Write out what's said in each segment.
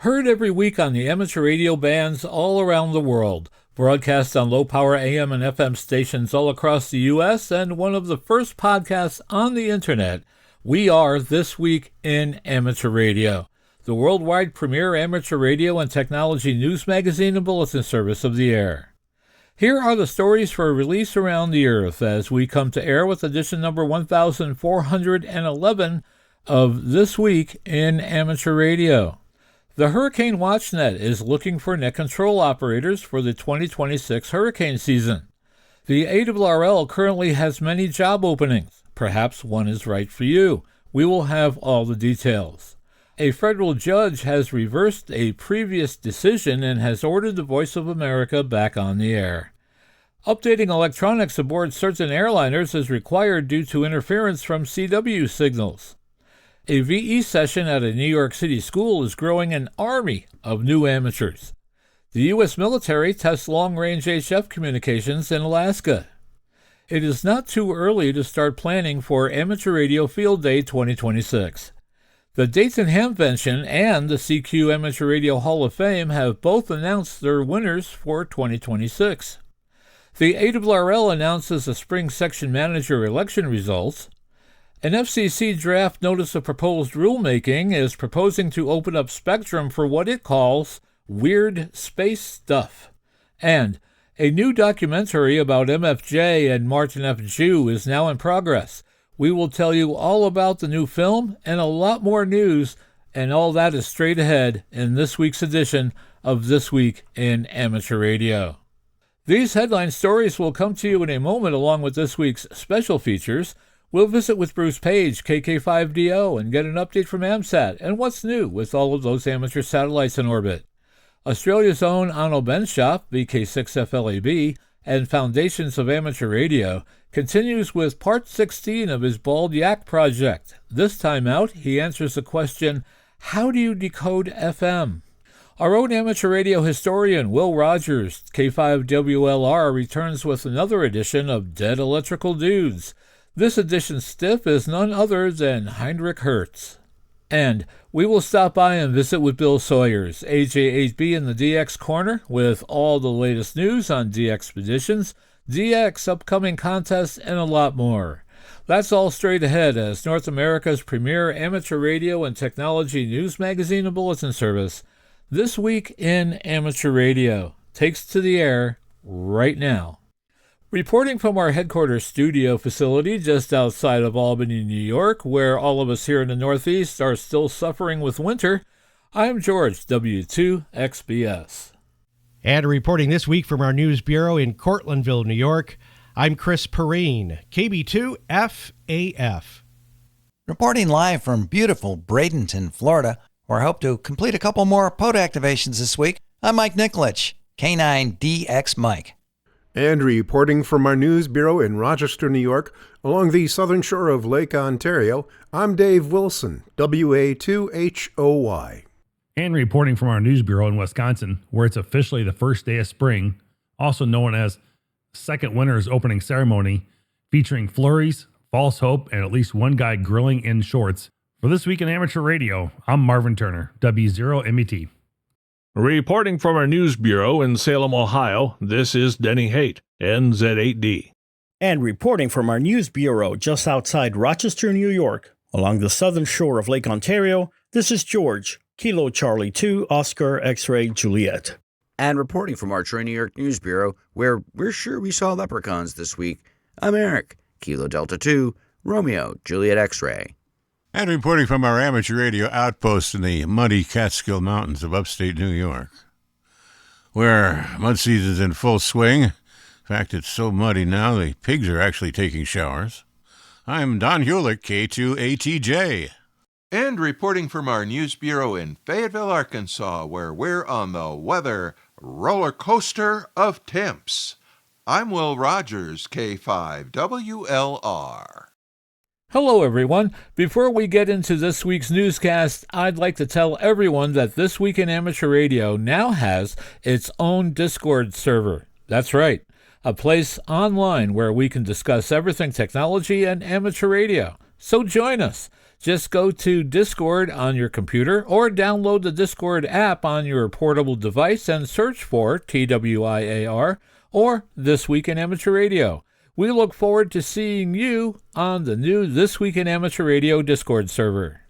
Heard every week on the amateur radio bands all around the world. Broadcast on low-power AM and FM stations all across the U.S. and one of the first podcasts on the Internet. We are This Week in Amateur Radio, the worldwide premier amateur radio and technology news magazine and bulletin service of the air. Here are the stories for release around the earth as we come to air with edition number 1411 of This Week in Amateur Radio. The Hurricane WatchNet is looking for net control operators for the 2026 hurricane season. The ARRL currently has many job openings. Perhaps one is right for you. We will have all the details. A federal judge has reversed a previous decision and has ordered the Voice of America back on the air. Updating electronics aboard certain airliners is required due to interference from CW signals. A VE session at a New York City school is growing an army of new amateurs. The U.S. military tests long-range HF communications in Alaska. It is not too early to start planning for Amateur Radio Field Day 2026. The Dayton Hamvention and the CQ Amateur Radio Hall of Fame have both announced their winners for 2026. The ARRL announces the spring section manager election results. An FCC draft notice of proposed rulemaking is proposing to open up spectrum for what it calls weird space stuff. And a new documentary about MFJ and Martin F. Jew is now in progress. We will tell you all about the new film and a lot more news, and all that is straight ahead in this week's edition of This Week in Amateur Radio. These headline stories will come to you in a moment along with this week's special features. We'll visit with Bruce Page, KK5DO, and get an update from AMSAT and what's new with all of those amateur satellites in orbit. Australia's own Onno Benschop, VK6FLAB, and Foundations of Amateur Radio continues with Part 16 of his Bald Yak project. This time out, he answers the question, how do you decode FM? Our own amateur radio historian, Will Rogers, K5WLR, returns with another edition of Dead Electrical Dudes. This edition's stiff is none other than Heinrich Hertz. And we will stop by and visit with Bill Sawyers, AJ8B in the DX Corner, with all the latest news on DXpeditions, DX upcoming contests, and a lot more. That's all straight ahead as North America's premier amateur radio and technology news magazine and bulletin service, This Week in Amateur Radio, takes to the air right now. Reporting from our headquarters studio facility just outside of Albany, New York, where all of us here in the Northeast are still suffering with winter, I'm George, W2XBS. And reporting this week from our news bureau in Cortlandville, New York, I'm Chris Perrine, KB2FAF. Reporting live from beautiful Bradenton, Florida, where I hope to complete a couple more pod activations this week, I'm Mike Nikolich, K9DX Mike. And reporting from our news bureau in Rochester, New York, along the southern shore of Lake Ontario, I'm Dave Wilson, WA2HOY. And reporting from our news bureau in Wisconsin, where it's officially the first day of spring, also known as Second Winter's Opening Ceremony, featuring flurries, false hope, and at least one guy grilling in shorts. For This Week in Amateur Radio, I'm Marvin Turner, W0MET. Reporting from our news bureau in Salem, Ohio, this is Denny Haight, NZ8D. And reporting from our news bureau just outside Rochester, New York, along the southern shore of Lake Ontario, this is George, Kilo Charlie 2, Oscar X-Ray Juliet. And reporting from our Troy, New York news bureau, where we're sure we saw leprechauns this week, I'm Eric, Kilo Delta 2, Romeo, Juliet X-Ray. And reporting from our amateur radio outpost in the muddy Catskill Mountains of upstate New York, where mud season's in full swing. In fact, it's so muddy now the pigs are actually taking showers. I'm Don Hulick, K2ATJ. And reporting from our news bureau in Fayetteville, Arkansas, where we're on the weather roller coaster of temps. I'm Will Rogers, K5WLR. Hello, everyone. Before we get into this week's newscast, I'd like to tell everyone that This Week in Amateur Radio now has its own Discord server. That's right, a place online where we can discuss everything technology and amateur radio. So join us. Just go to Discord on your computer or download the Discord app on your portable device and search for TWIAR or This Week in Amateur Radio. We look forward to seeing you on the new This Week in Amateur Radio Discord server.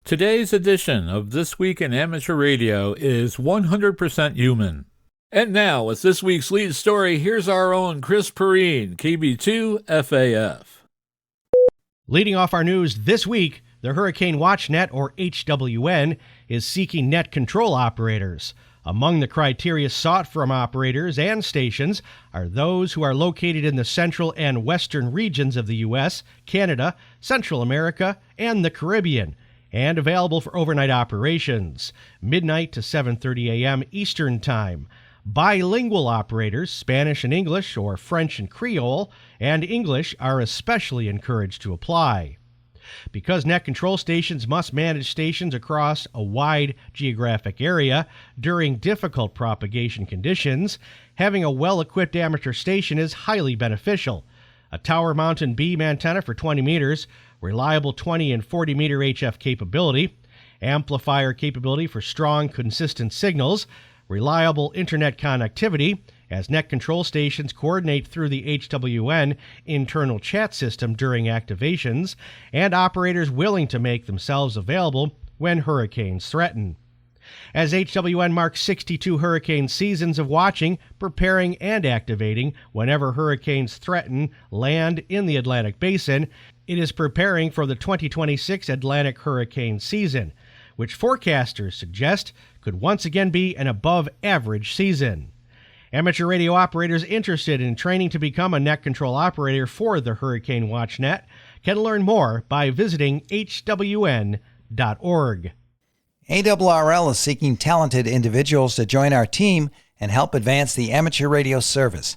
Today's edition of This Week in Amateur Radio is 100% human. And now, with this week's lead story, here's our own Chris Perrine, KB2 FAF. Leading off our news this week, the Hurricane Watch Net, or HWN, is seeking net control operators. Among the criteria sought from operators and stations are those who are located in the central and western regions of the U.S., Canada, Central America, and the Caribbean, and available for overnight operations, midnight to 7:30 a.m. Eastern Time. Bilingual operators, Spanish and English or French and Creole, and English are especially encouraged to apply. Because net control stations must manage stations across a wide geographic area during difficult propagation conditions, having a well-equipped amateur station is highly beneficial. A tower-mounted beam antenna for 20 meters, reliable 20 and 40-meter HF capability, amplifier capability for strong, consistent signals, reliable internet connectivity, as net control stations coordinate through the HWN internal chat system during activations, and operators willing to make themselves available when hurricanes threaten. As HWN marks 62 hurricane seasons of watching, preparing, and activating whenever hurricanes threaten land in the Atlantic Basin, it is preparing for the 2026 Atlantic hurricane season, which forecasters suggest could once again be an above-average season. Amateur radio operators interested in training to become a net control operator for the Hurricane Watch Net can learn more by visiting hwn.org. ARRL is seeking talented individuals to join our team and help advance the amateur radio service.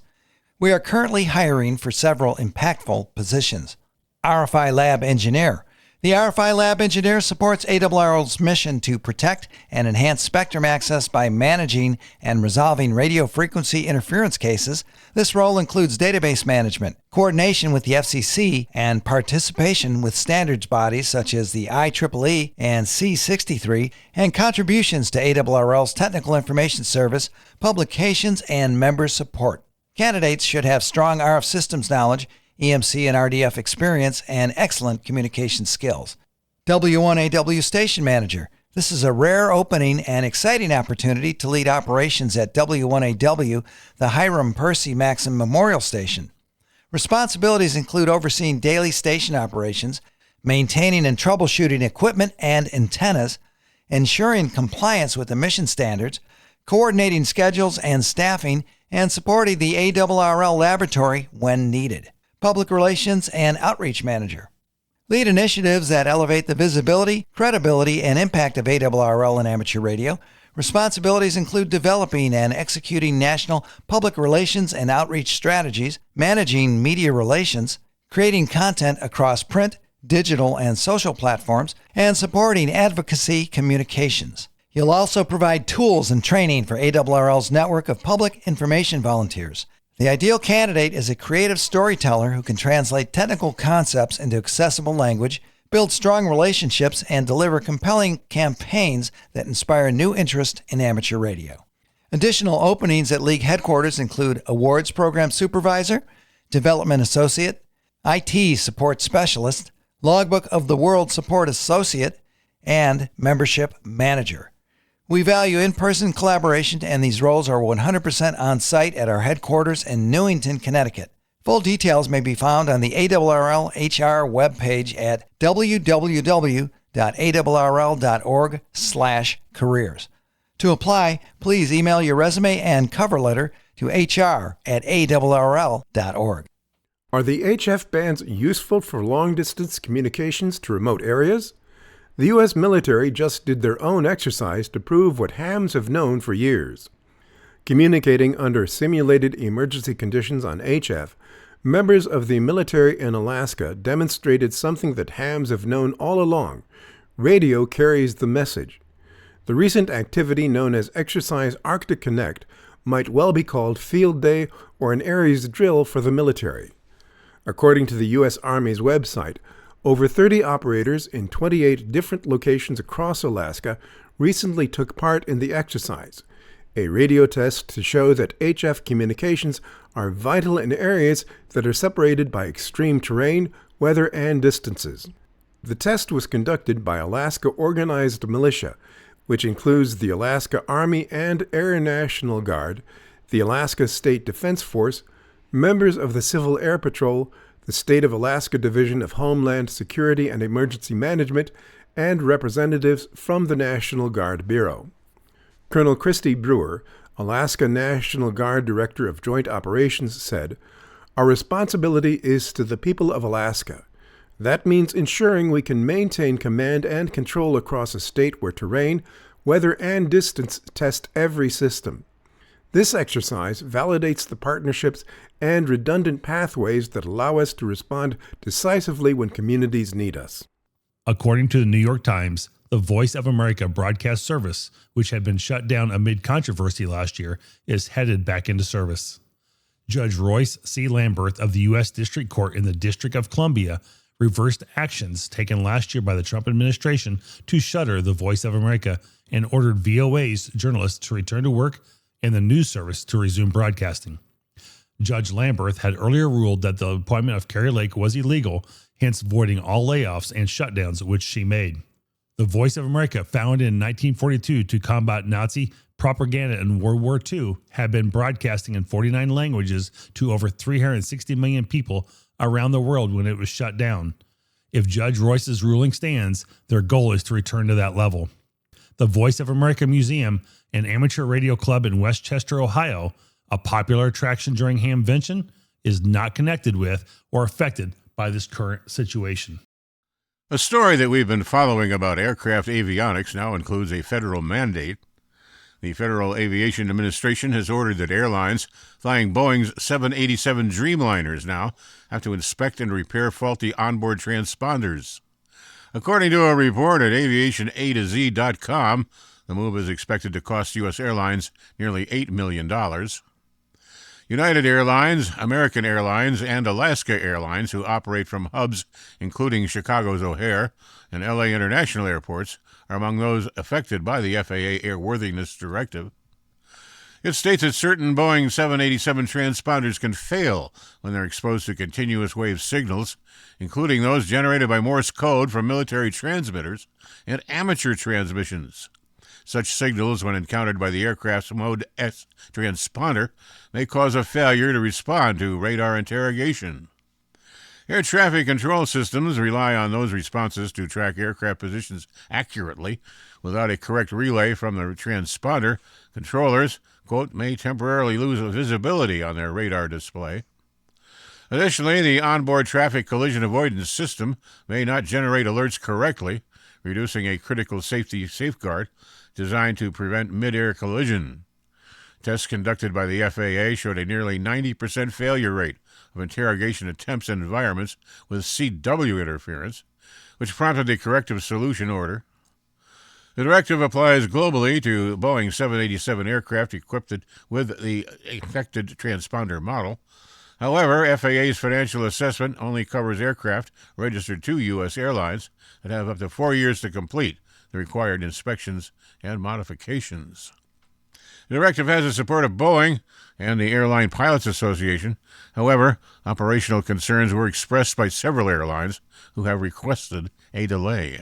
We are currently hiring for several impactful positions. RFI Lab Engineer. The RFI Lab Engineer supports ARRL's mission to protect and enhance spectrum access by managing and resolving radio frequency interference cases. This role includes database management, coordination with the FCC, and participation with standards bodies such as the IEEE and C63, and contributions to ARRL's Technical Information Service, publications, and member support. Candidates should have strong RF systems knowledge, EMC and RDF experience, and excellent communication skills. W1AW Station Manager. This is a rare opening and exciting opportunity to lead operations at W1AW, the Hiram Percy Maxim Memorial Station. Responsibilities include overseeing daily station operations, maintaining and troubleshooting equipment and antennas, ensuring compliance with emission standards, coordinating schedules and staffing, and supporting the ARRL laboratory when needed. Public Relations and Outreach Manager. Lead initiatives that elevate the visibility, credibility, and impact of ARRL in amateur radio. Responsibilities include developing and executing national public relations and outreach strategies, managing media relations, creating content across print, digital, and social platforms, and supporting advocacy communications. You'll also provide tools and training for ARRL's network of public information volunteers. The ideal candidate is a creative storyteller who can translate technical concepts into accessible language, build strong relationships, and deliver compelling campaigns that inspire new interest in amateur radio. Additional openings at League headquarters include Awards Program Supervisor, Development Associate, IT Support Specialist, Logbook of the World Support Associate, and Membership Manager. We value in-person collaboration, and these roles are 100% on-site at our headquarters in Newington, Connecticut. Full details may be found on the ARRL HR webpage at www.arrl.org/careers. To apply, please email your resume and cover letter to hr@arrl.org. Are the HF bands useful for long-distance communications to remote areas? The U.S. military just did their own exercise to prove what hams have known for years. Communicating under simulated emergency conditions on HF, members of the military in Alaska demonstrated something that hams have known all along. Radio carries the message. The recent activity known as Exercise Arctic Connect might well be called Field Day or an Ares drill for the military. According to the U.S. Army's website, Over 30 operators in 28 different locations across Alaska recently took part in the exercise, a radio test to show that HF communications are vital in areas that are separated by extreme terrain, weather, and distances. The test was conducted by Alaska Organized Militia, which includes the Alaska Army and Air National Guard, the Alaska State Defense Force, members of the Civil Air Patrol, the State of Alaska Division of Homeland Security and Emergency Management, and representatives from the National Guard Bureau. Colonel Christy Brewer, Alaska National Guard Director of Joint Operations, said, "Our responsibility is to the people of Alaska. That means ensuring we can maintain command and control across a state where terrain, weather, and distance test every system. This exercise validates the partnerships and redundant pathways that allow us to respond decisively when communities need us." According to the New York Times, the Voice of America broadcast service, which had been shut down amid controversy last year, is headed back into service. Judge Royce C. Lamberth of the U.S. District Court in the District of Columbia reversed actions taken last year by the Trump administration to shutter the Voice of America and ordered VOA's journalists to return to work and the news service to resume broadcasting. Judge Lamberth had earlier ruled that the appointment of Carrie Lake was illegal, hence voiding all layoffs and shutdowns, which she made. The Voice of America, founded in 1942 to combat Nazi propaganda in World War II, had been broadcasting in 49 languages to over 360 million people around the world when it was shut down. If Judge Royce's ruling stands, their goal is to return to that level. The Voice of America Museum, an amateur radio club in Westchester, Ohio, a popular attraction during Hamvention, is not connected with or affected by this current situation. A story that we've been following about aircraft avionics now includes a federal mandate. The Federal Aviation Administration has ordered that airlines flying Boeing's 787 Dreamliners now have to inspect and repair faulty onboard transponders. According to a report at aviationatoz.com, the move is expected to cost U.S. airlines nearly $8 million. United Airlines, American Airlines, and Alaska Airlines, who operate from hubs including Chicago's O'Hare and L.A. International Airports, are among those affected by the FAA Airworthiness Directive. It states that certain Boeing 787 transponders can fail when they're exposed to continuous wave signals, including those generated by Morse code from military transmitters and amateur transmissions. Such signals, when encountered by the aircraft's Mode S transponder, may cause a failure to respond to radar interrogation. Air traffic control systems rely on those responses to track aircraft positions accurately. Without a correct relay from the transponder, controllers, quote, may temporarily lose visibility on their radar display. Additionally, the onboard traffic collision avoidance system may not generate alerts correctly, reducing a critical safety safeguard designed to prevent mid-air collision. Tests conducted by the FAA showed a nearly 90% failure rate of interrogation attempts in environments with CW interference, which prompted the corrective solution order. The directive applies globally to Boeing 787 aircraft equipped with the affected transponder model. However, FAA's financial assessment only covers aircraft registered to U.S. airlines that have up to 4 years to complete the required inspections and modifications. The directive has the support of Boeing and the Airline Pilots Association. However, operational concerns were expressed by several airlines who have requested a delay.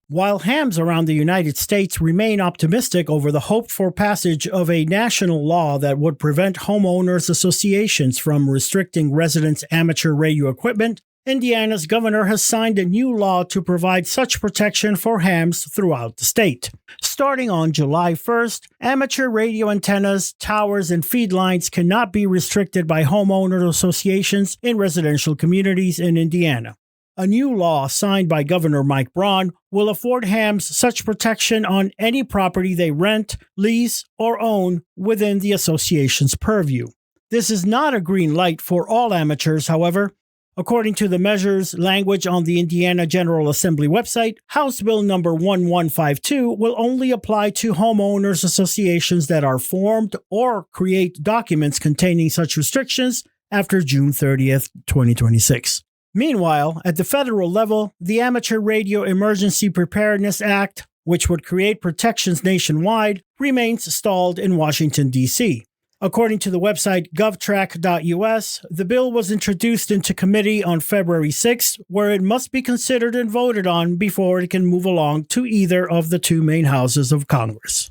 While hams around the United States remain optimistic over the hoped-for passage of a national law that would prevent homeowners associations from restricting residents' amateur radio equipment, Indiana's governor has signed a new law to provide such protection for hams throughout the state. Starting on July 1st, amateur radio antennas, towers, and feed lines cannot be restricted by homeowner associations in residential communities in Indiana. A new law signed by Governor Mike Braun will afford hams such protection on any property they rent, lease, or own within the association's purview. This is not a green light for all amateurs, however. According to the measure's language on the Indiana General Assembly website, House Bill number 1152 will only apply to homeowners associations that are formed or create documents containing such restrictions after June 30th, 2026. Meanwhile, at the federal level, the Amateur Radio Emergency Preparedness Act, which would create protections nationwide, remains stalled in Washington, D.C. According to the website govtrack.us, the bill was introduced into committee on February 6th, where it must be considered and voted on before it can move along to either of the two main houses of Congress.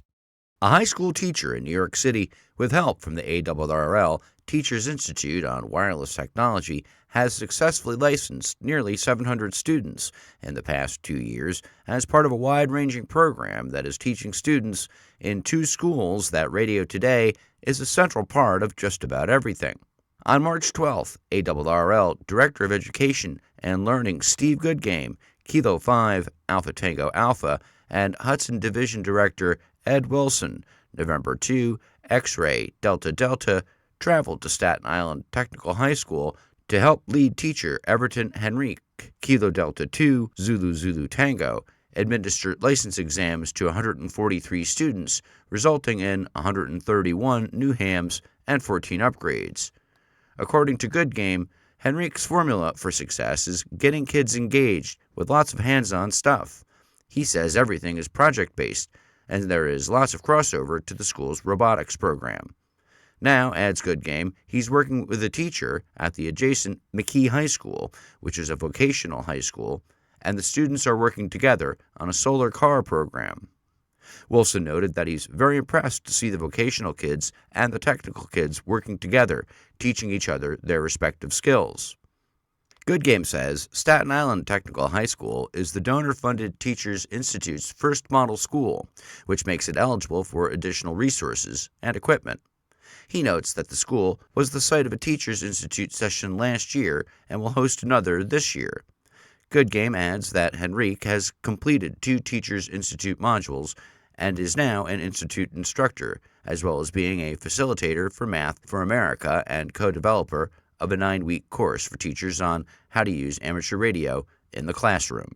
A high school teacher in New York City, with help from the ARRL Teachers Institute on Wireless Technology, has successfully licensed nearly 700 students in the past 2 years as part of a wide-ranging program that is teaching students in 2 schools that radio today is a central part of just about everything. On March 12th, ARRL Director of Education and Learning Steve Goodgame, Kilo 5 Alpha Tango Alpha, and Hudson Division Director Ed Wilson, November 2 X-Ray Delta Delta, traveled to Staten Island Technical High School to help lead teacher Everton Henrique, Kilo Delta 2 Zulu Zulu Tango, administer license exams to 143 students, resulting in 131 new hams and 14 upgrades. According to Goodgame, Henrique's formula for success is getting kids engaged with lots of hands-on stuff. He says everything is project-based, and there is lots of crossover to the school's robotics program. Now, adds Goodgame, he's working with a teacher at the adjacent McKee High School, which is a vocational high school, and the students are working together on a solar car program. Wilson noted that he's very impressed to see the vocational kids and the technical kids working together, teaching each other their respective skills. Goodgame says Staten Island Technical High School is the donor-funded Teachers Institute's first model school, which makes it eligible for additional resources and equipment. He notes that the school was the site of a Teachers Institute session last year and will host another this year. Goodgame adds that Henrique has completed 2 Teachers Institute modules and is now an Institute instructor, as well as being a facilitator for Math for America and co-developer of a 9-week course for teachers on how to use amateur radio in the classroom.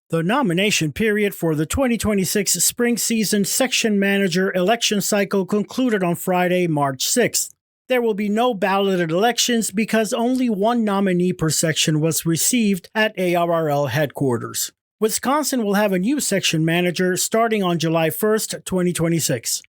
The nomination period for the 2026 spring season section manager election cycle concluded on Friday, March 6th. There will be no balloted elections because only one nominee per section was received at ARRL headquarters. Wisconsin will have a new section manager starting on July 1st, 2026.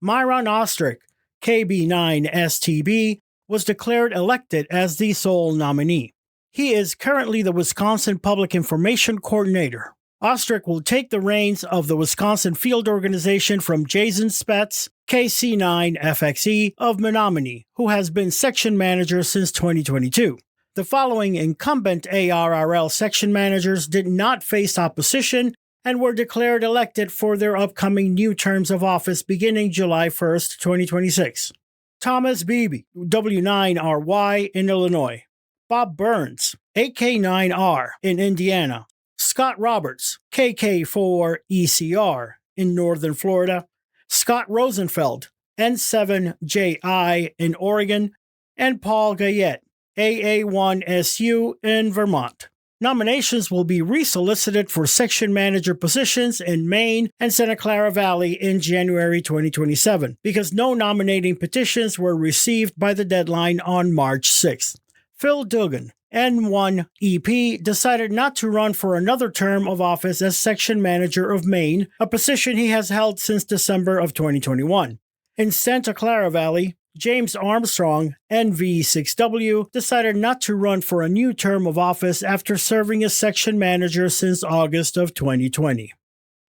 Myron Ostrick, KB9STB, was declared elected as the sole nominee. He is currently the Wisconsin Public Information Coordinator. Ostrick will take the reins of the Wisconsin Field Organization from Jason Spetz, KC9FXE of Menominee, who has been section manager since 2022. The following incumbent ARRL section managers did not face opposition and were declared elected for their upcoming new terms of office beginning July 1st, 2026. Thomas Beebe, W9RY in Illinois. Bob Burns, AK9R in Indiana. Scott Roberts, KK4ECR in Northern Florida. Scott Rosenfeld, N7JI in Oregon. And Paul Gayette, AA1SU in Vermont. Nominations will be resolicited for section manager positions in Maine and Santa Clara Valley in January 2027 because no nominating petitions were received by the deadline on March 6th. Phil Dugan, N1EP, decided not to run for another term of office as section manager of Maine, a position he has held since December of 2021. In Santa Clara Valley, James Armstrong, NV6W, decided not to run for a new term of office after serving as section manager since August of 2020.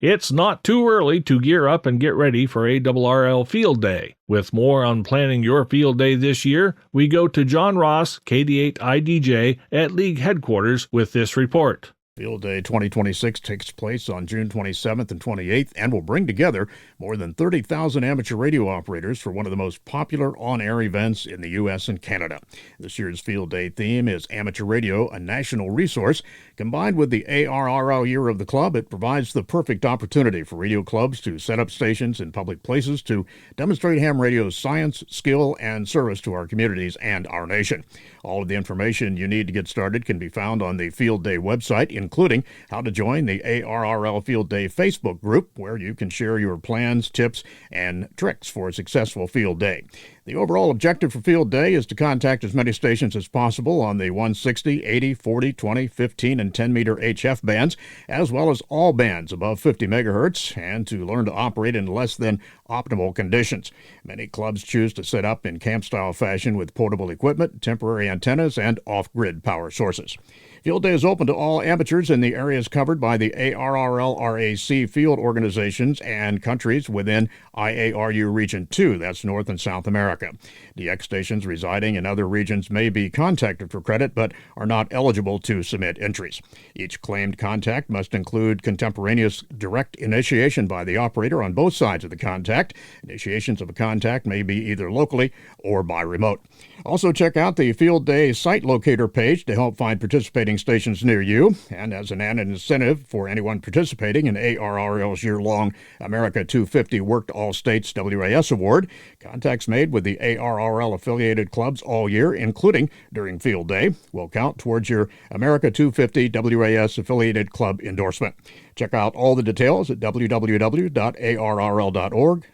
It's not too early to gear up and get ready for ARRL Field Day. With more on planning your field day this year, we go to John Ross, KD8IDJ, at League Headquarters with this report. Field Day 2026 takes place on June 27th and 28th and will bring together more than 30,000 amateur radio operators for one of the most popular on-air events in the U.S. and Canada. This year's Field Day theme is Amateur Radio, a National Resource. Combined with the ARRL Year of the Club, it provides the perfect opportunity for radio clubs to set up stations in public places to demonstrate ham radio's science, skill, and service to our communities and our nation. All of the information you need to get started can be found on the Field Day website, including how to join the ARRL Field Day Facebook group, where you can share your plans, tips, and tricks for a successful field day. The overall objective for Field Day is to contact as many stations as possible on the 160, 80, 40, 20, 15, and 10-meter HF bands, as well as all bands above 50 megahertz, and to learn to operate in less than optimal conditions. Many clubs choose to set up in camp-style fashion with portable equipment, temporary antennas, and off-grid power sources. Field Day is open to all amateurs in the areas covered by the ARRL RAC field organizations and countries within IARU Region 2, that's North and South America. DX stations residing in other regions may be contacted for credit but are not eligible to submit entries. Each claimed contact must include contemporaneous direct initiation by the operator on both sides of the contact. Initiations of a contact may be either locally or by remote. Also check out the Field Day site locator page to help find participating stations near you. And as an added incentive for anyone participating in ARRL's year-long America 250 Worked All States WAS Award, contacts made with the ARRL-affiliated clubs all year, including during Field Day, will count towards your America 250 WAS-affiliated club endorsement. Check out all the details at www.arrl.org,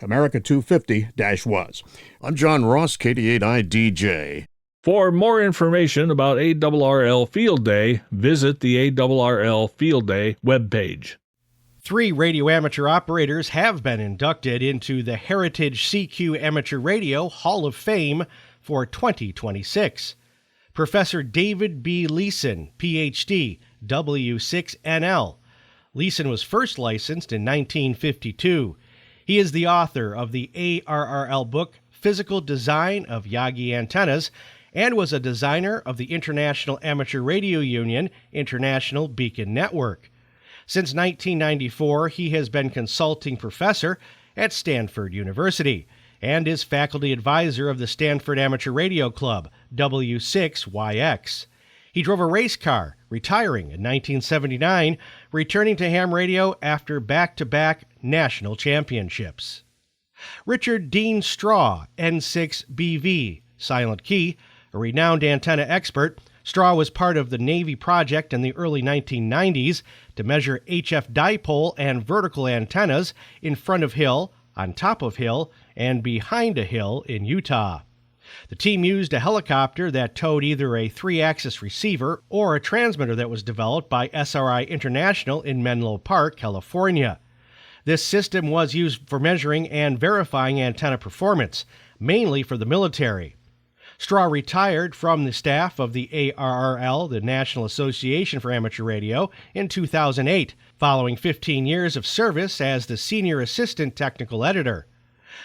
America 250-was. I'm John Ross, KD8IDJ. For more information about ARRL Field Day, visit the ARRL Field Day webpage. 3 radio amateur operators have been inducted into the Heritage CQ Amateur Radio Hall of Fame for 2026. Professor David B. Leeson, Ph.D., W6NL. Leeson was first licensed in 1952. He is the author of the ARRL book Physical Design of Yagi Antennas and was a designer of the International Amateur Radio Union International Beacon Network. Since 1994, he has been consulting professor at Stanford University and is faculty advisor of the Stanford Amateur Radio Club, W6YX. He drove a race car, retiring in 1979, returning to ham radio after back-to-back national championships. Richard Dean Straw, N6BV, Silent Key, a renowned antenna expert. Straw was part of the Navy project in the early 1990s to measure HF dipole and vertical antennas in front of hill, on top of hill, and behind a hill in Utah. The team used a helicopter that towed either a 3-axis receiver or a transmitter that was developed by SRI International in Menlo Park, California. This system was used for measuring and verifying antenna performance, mainly for the military. Straw retired from the staff of the ARRL, the National Association for Amateur Radio, in 2008, following 15 years of service as the Senior Assistant Technical Editor.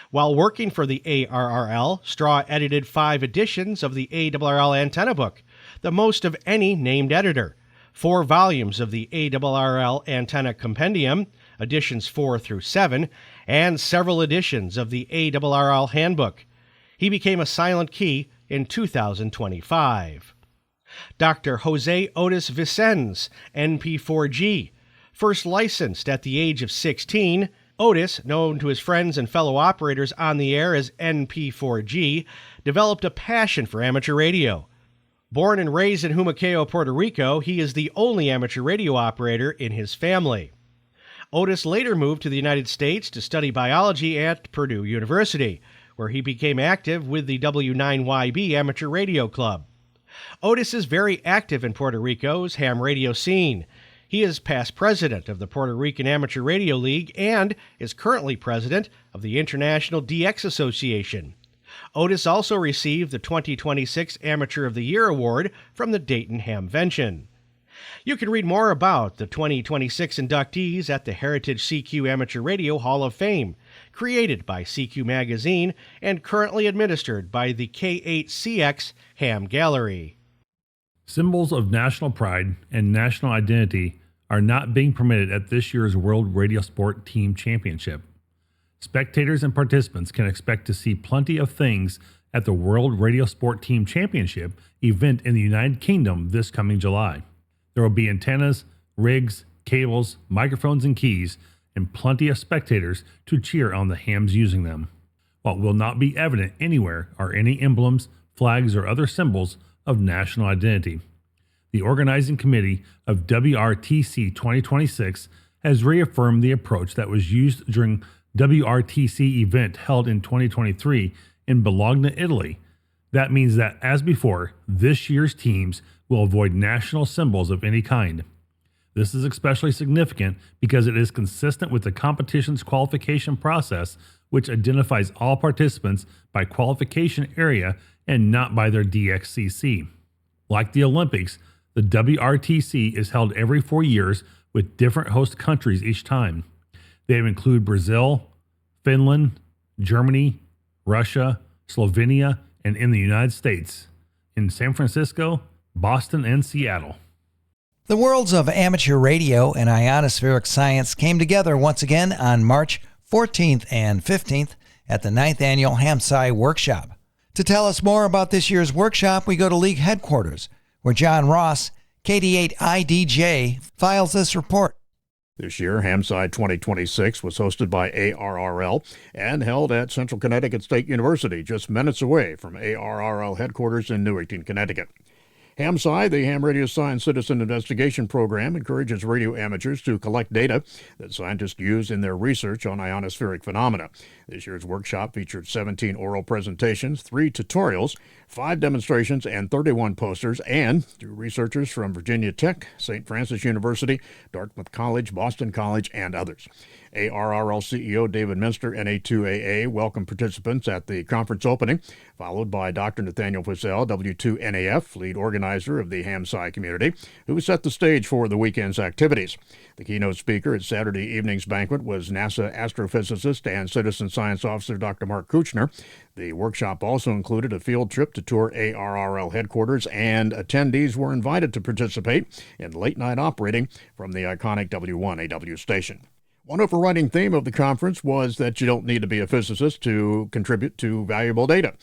While working for the ARRL, Straw edited 5 editions of the ARRL Antenna Book, the most of any named editor, 4 volumes of the ARRL Antenna Compendium, editions 4 through 7, and several editions of the ARRL Handbook. He became a silent key in 2025. Dr. Jose Otis Vicens, NP4G, first licensed at the age of 16, Otis, known to his friends and fellow operators on the air as NP4G, developed a passion for amateur radio. Born and raised in Humacao, Puerto Rico, he is the only amateur radio operator in his family. Otis later moved to the United States to study biology at Purdue University, where he became active with the W9YB Amateur Radio Club. Otis is very active in Puerto Rico's ham radio scene. He is past president of the Puerto Rican Amateur Radio League and is currently president of the International DX Association. Otis also received the 2026 Amateur of the Year Award from the Dayton Hamvention. You can read more about the 2026 inductees at the Heritage CQ Amateur Radio Hall of Fame, created by CQ Magazine and currently administered by the K8CX Ham Gallery. Symbols of national pride and national identity are not being permitted at this year's World Radio Sport Team Championship. Spectators and participants can expect to see plenty of things at the World Radio Sport Team Championship event in the United Kingdom this coming July. There will be antennas, rigs, cables, microphones, and keys, and plenty of spectators to cheer on the hams using them. What will not be evident anywhere are any emblems, flags, or other symbols of national identity. The organizing committee of WRTC 2026 has reaffirmed the approach that was used during WRTC event held in 2023 in Bologna, Italy. That means that, as before, this year's teams will avoid national symbols of any kind. This is especially significant because it is consistent with the competition's qualification process, which identifies all participants by qualification area and not by their DXCC. Like the Olympics, the WRTC is held every 4 years with different host countries each time. They include Brazil, Finland, Germany, Russia, Slovenia, and in the United States, in San Francisco, Boston, and Seattle. The worlds of amateur radio and ionospheric science came together once again on March 14th and 15th at the 9th Annual HamSCI Workshop. To tell us more about this year's workshop, we go to League headquarters, where John Ross, KD8IDJ, files this report. This year, HamSCI 2026 was hosted by ARRL and held at Central Connecticut State University, just minutes away from ARRL headquarters in Newington, Connecticut. HamSCI, the Ham Radio Science Citizen Investigation Program, encourages radio amateurs to collect data that scientists use in their research on ionospheric phenomena. This year's workshop featured 17 oral presentations, 3 tutorials, 5 demonstrations, and 31 posters, and through researchers from Virginia Tech, St. Francis University, Dartmouth College, Boston College, and others. ARRL CEO David Minster, NA2AA, welcomed participants at the conference opening, followed by Dr. Nathaniel Fussell, W2NAF, lead organizer of the HamSCI community, who set the stage for the weekend's activities. The keynote speaker at Saturday evening's banquet was NASA astrophysicist and citizen science officer Dr. Mark Kuchner. The workshop also included a field trip to tour ARRL headquarters, and attendees were invited to participate in late-night operating from the iconic W1AW station. One overriding theme of the conference was that you don't need to be a physicist to contribute to valuable data.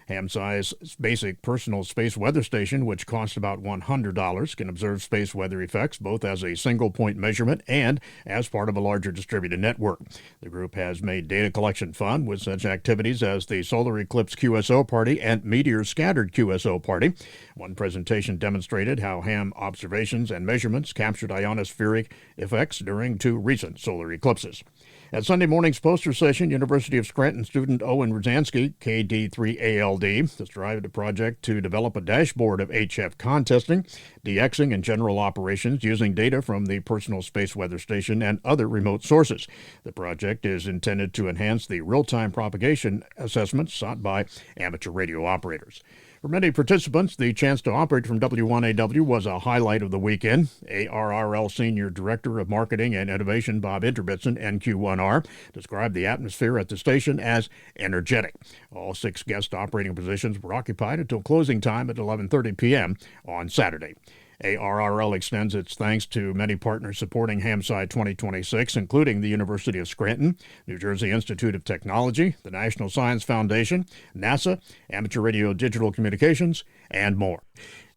HamSCI's basic personal space weather station, which costs about $100, can observe space weather effects both as a single-point measurement and as part of a larger distributed network. The group has made data collection fun with such activities as the Solar Eclipse QSO Party and Meteor Scattered QSO Party. One presentation demonstrated how ham observations and measurements captured ionospheric effects during 2 recent solar eclipses. At Sunday morning's poster session, University of Scranton student Owen Rzansky, KD3ALD, described a project to develop a dashboard of HF contesting, DXing, and general operations using data from the Personal Space Weather Station and other remote sources. The project is intended to enhance the real-time propagation assessments sought by amateur radio operators. For many participants, the chance to operate from W1AW was a highlight of the weekend. ARRL Senior Director of Marketing and Innovation Bob Interbitson, NQ1R, described the atmosphere at the station as energetic. All 6 guest operating positions were occupied until closing time at 11:30 p.m. on Saturday. ARRL extends its thanks to many partners supporting HamSCI 2026, including the University of Scranton, New Jersey Institute of Technology, the National Science Foundation, NASA, Amateur Radio Digital Communications, and more.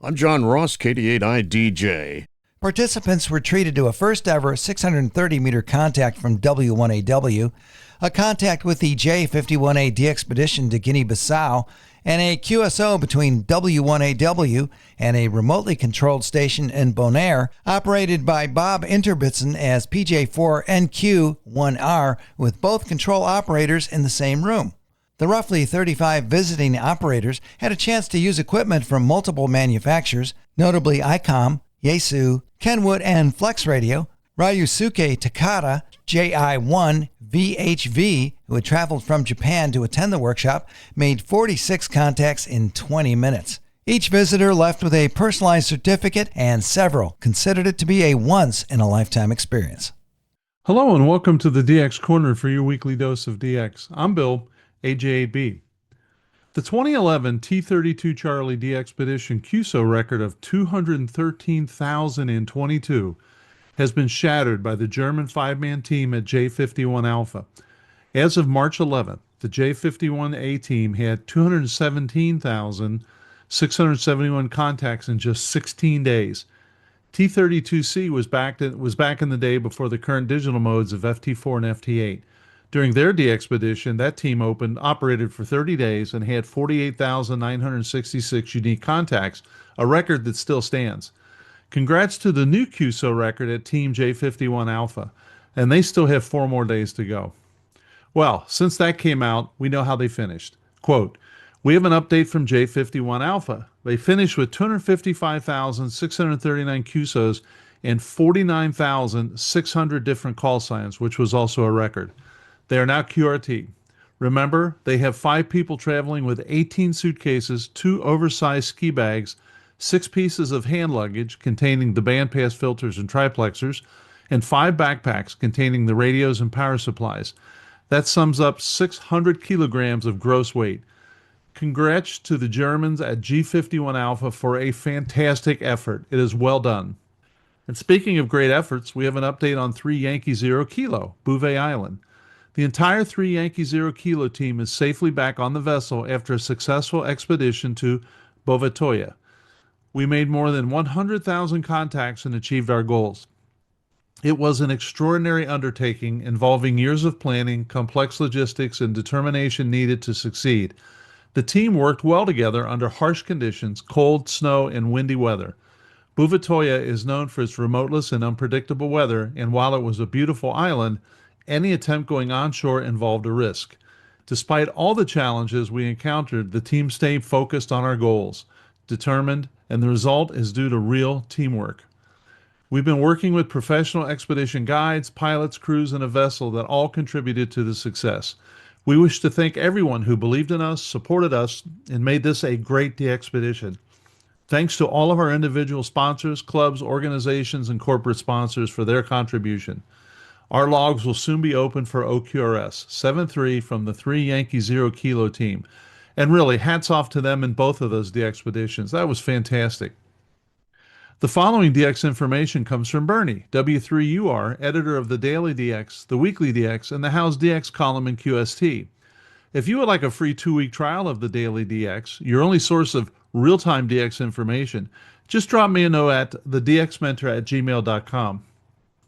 I'm John Ross, KD8IDJ. Participants were treated to a first-ever 630-meter contact from W1AW, a contact with the J51AD expedition to Guinea-Bissau, and a QSO between W1AW and a remotely controlled station in Bonaire, operated by Bob Interbitson as PJ4NQ1R, with both control operators in the same room. The roughly 35 visiting operators had a chance to use equipment from multiple manufacturers, notably ICOM, Yaesu, Kenwood, and Flex Radio. Ryusuke Takada, JI1 VHV, who had traveled from Japan to attend the workshop, made 46 contacts in 20 minutes. Each visitor left with a personalized certificate, and several considered it to be a once-in-a-lifetime experience. Hello and welcome to the DX Corner for your weekly dose of DX. I'm Bill, AJAB. The 2011 T-32 Charlie D Expedition QSO record of 213,022 has been shattered by the German 5-man team at J51 Alpha. As of March 11th, the J51A team had 217,671 contacts in just 16 days. T-32C was back in the day before the current digital modes of FT4 and FT8. During their D-expedition, that team operated for 30 days and had 48,966 unique contacts, a record that still stands. Congrats to the new QSO record at Team J51 Alpha, and they still have 4 more days to go. Well, since that came out, we know how they finished. Quote, we have an update from J51 Alpha. They finished with 255,639 QSOs and 49,600 different call signs, which was also a record. They are now QRT. Remember, they have 5 people traveling with 18 suitcases, 2 oversized ski bags, 6 pieces of hand luggage containing the bandpass filters and triplexers, and 5 backpacks containing the radios and power supplies. That sums up 600 kilograms of gross weight. Congrats to the Germans at G51 Alpha for a fantastic effort. It is well done. And speaking of great efforts, we have an update on 3 Yankee Zero Kilo, Bouvet Island. The entire 3 Yankee Zero Kilo team is safely back on the vessel after a successful expedition to Bovetoya. We made more than 100,000 contacts and achieved our goals. It was an extraordinary undertaking involving years of planning, complex logistics, and determination needed to succeed. The team worked well together under harsh conditions, cold, snow, and windy weather. Bovetoya is known for its remoteness and unpredictable weather, and while it was a beautiful island, any attempt going onshore involved a risk. Despite all the challenges we encountered, the team stayed focused on our goals, determined, and the result is due to real teamwork. We've been working with professional expedition guides, pilots, crews, and a vessel that all contributed to the success. We wish to thank everyone who believed in us, supported us, and made this a great expedition. Thanks to all of our individual sponsors, clubs, organizations, and corporate sponsors for their contribution. Our logs will soon be open for OQRS, 7-3 from the 3 Yankee Zero Kilo team. And really, hats off to them in both of those DXpeditions. That was fantastic. The following DX information comes from Bernie, W3UR, editor of the Daily DX, the Weekly DX, and the How's DX column in QST. If you would like a free 2-week trial of the Daily DX, your only source of real-time DX information, just drop me a note at thedxmentor@gmail.com.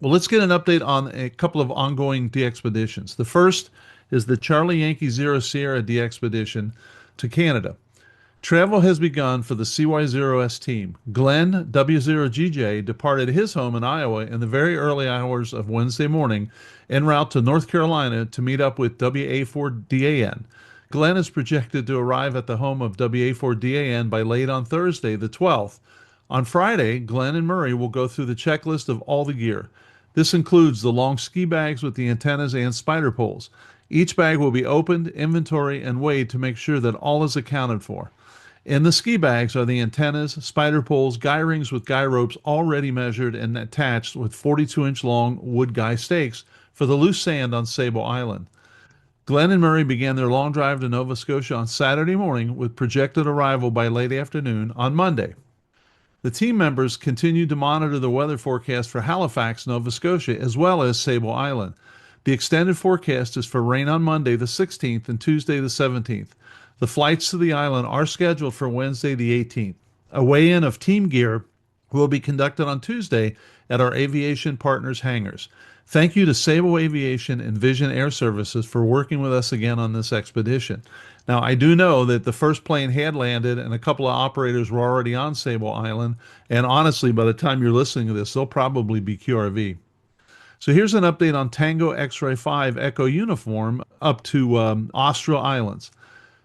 Well, let's get an update on a couple of ongoing DXpeditions. The first is the Charlie Yankee Zero Sierra DXpedition to Canada. Travel has begun for the CY0S team. Glenn W0GJ departed his home in Iowa in the very early hours of Wednesday morning en route to North Carolina to meet up with WA4DAN. Glenn is projected to arrive at the home of WA4DAN by late on Thursday, the 12th. On Friday, Glenn and Murray will go through the checklist of all the gear. This includes the long ski bags with the antennas and spider poles. Each bag will be opened, inventory, and weighed to make sure that all is accounted for. In the ski bags are the antennas, spider poles, guy rings with guy ropes already measured and attached with 42-inch long wood guy stakes for the loose sand on Sable Island. Glenn and Murray began their long drive to Nova Scotia on Saturday morning with projected arrival by late afternoon on Monday. The team members continued to monitor the weather forecast for Halifax, Nova Scotia, as well as Sable Island. The extended forecast is for rain on Monday the 16th and Tuesday the 17th. The flights to the island are scheduled for Wednesday the 18th. A weigh-in of team gear will be conducted on Tuesday at our aviation partners' hangars. Thank you to Sable Aviation and Vision Air Services for working with us again on this expedition. Now, I do know that the first plane had landed and a couple of operators were already on Sable Island, and honestly, by the time you're listening to this, they'll probably be QRV. So here's an update on Tango X-Ray 5 Echo Uniform up to Austral Islands.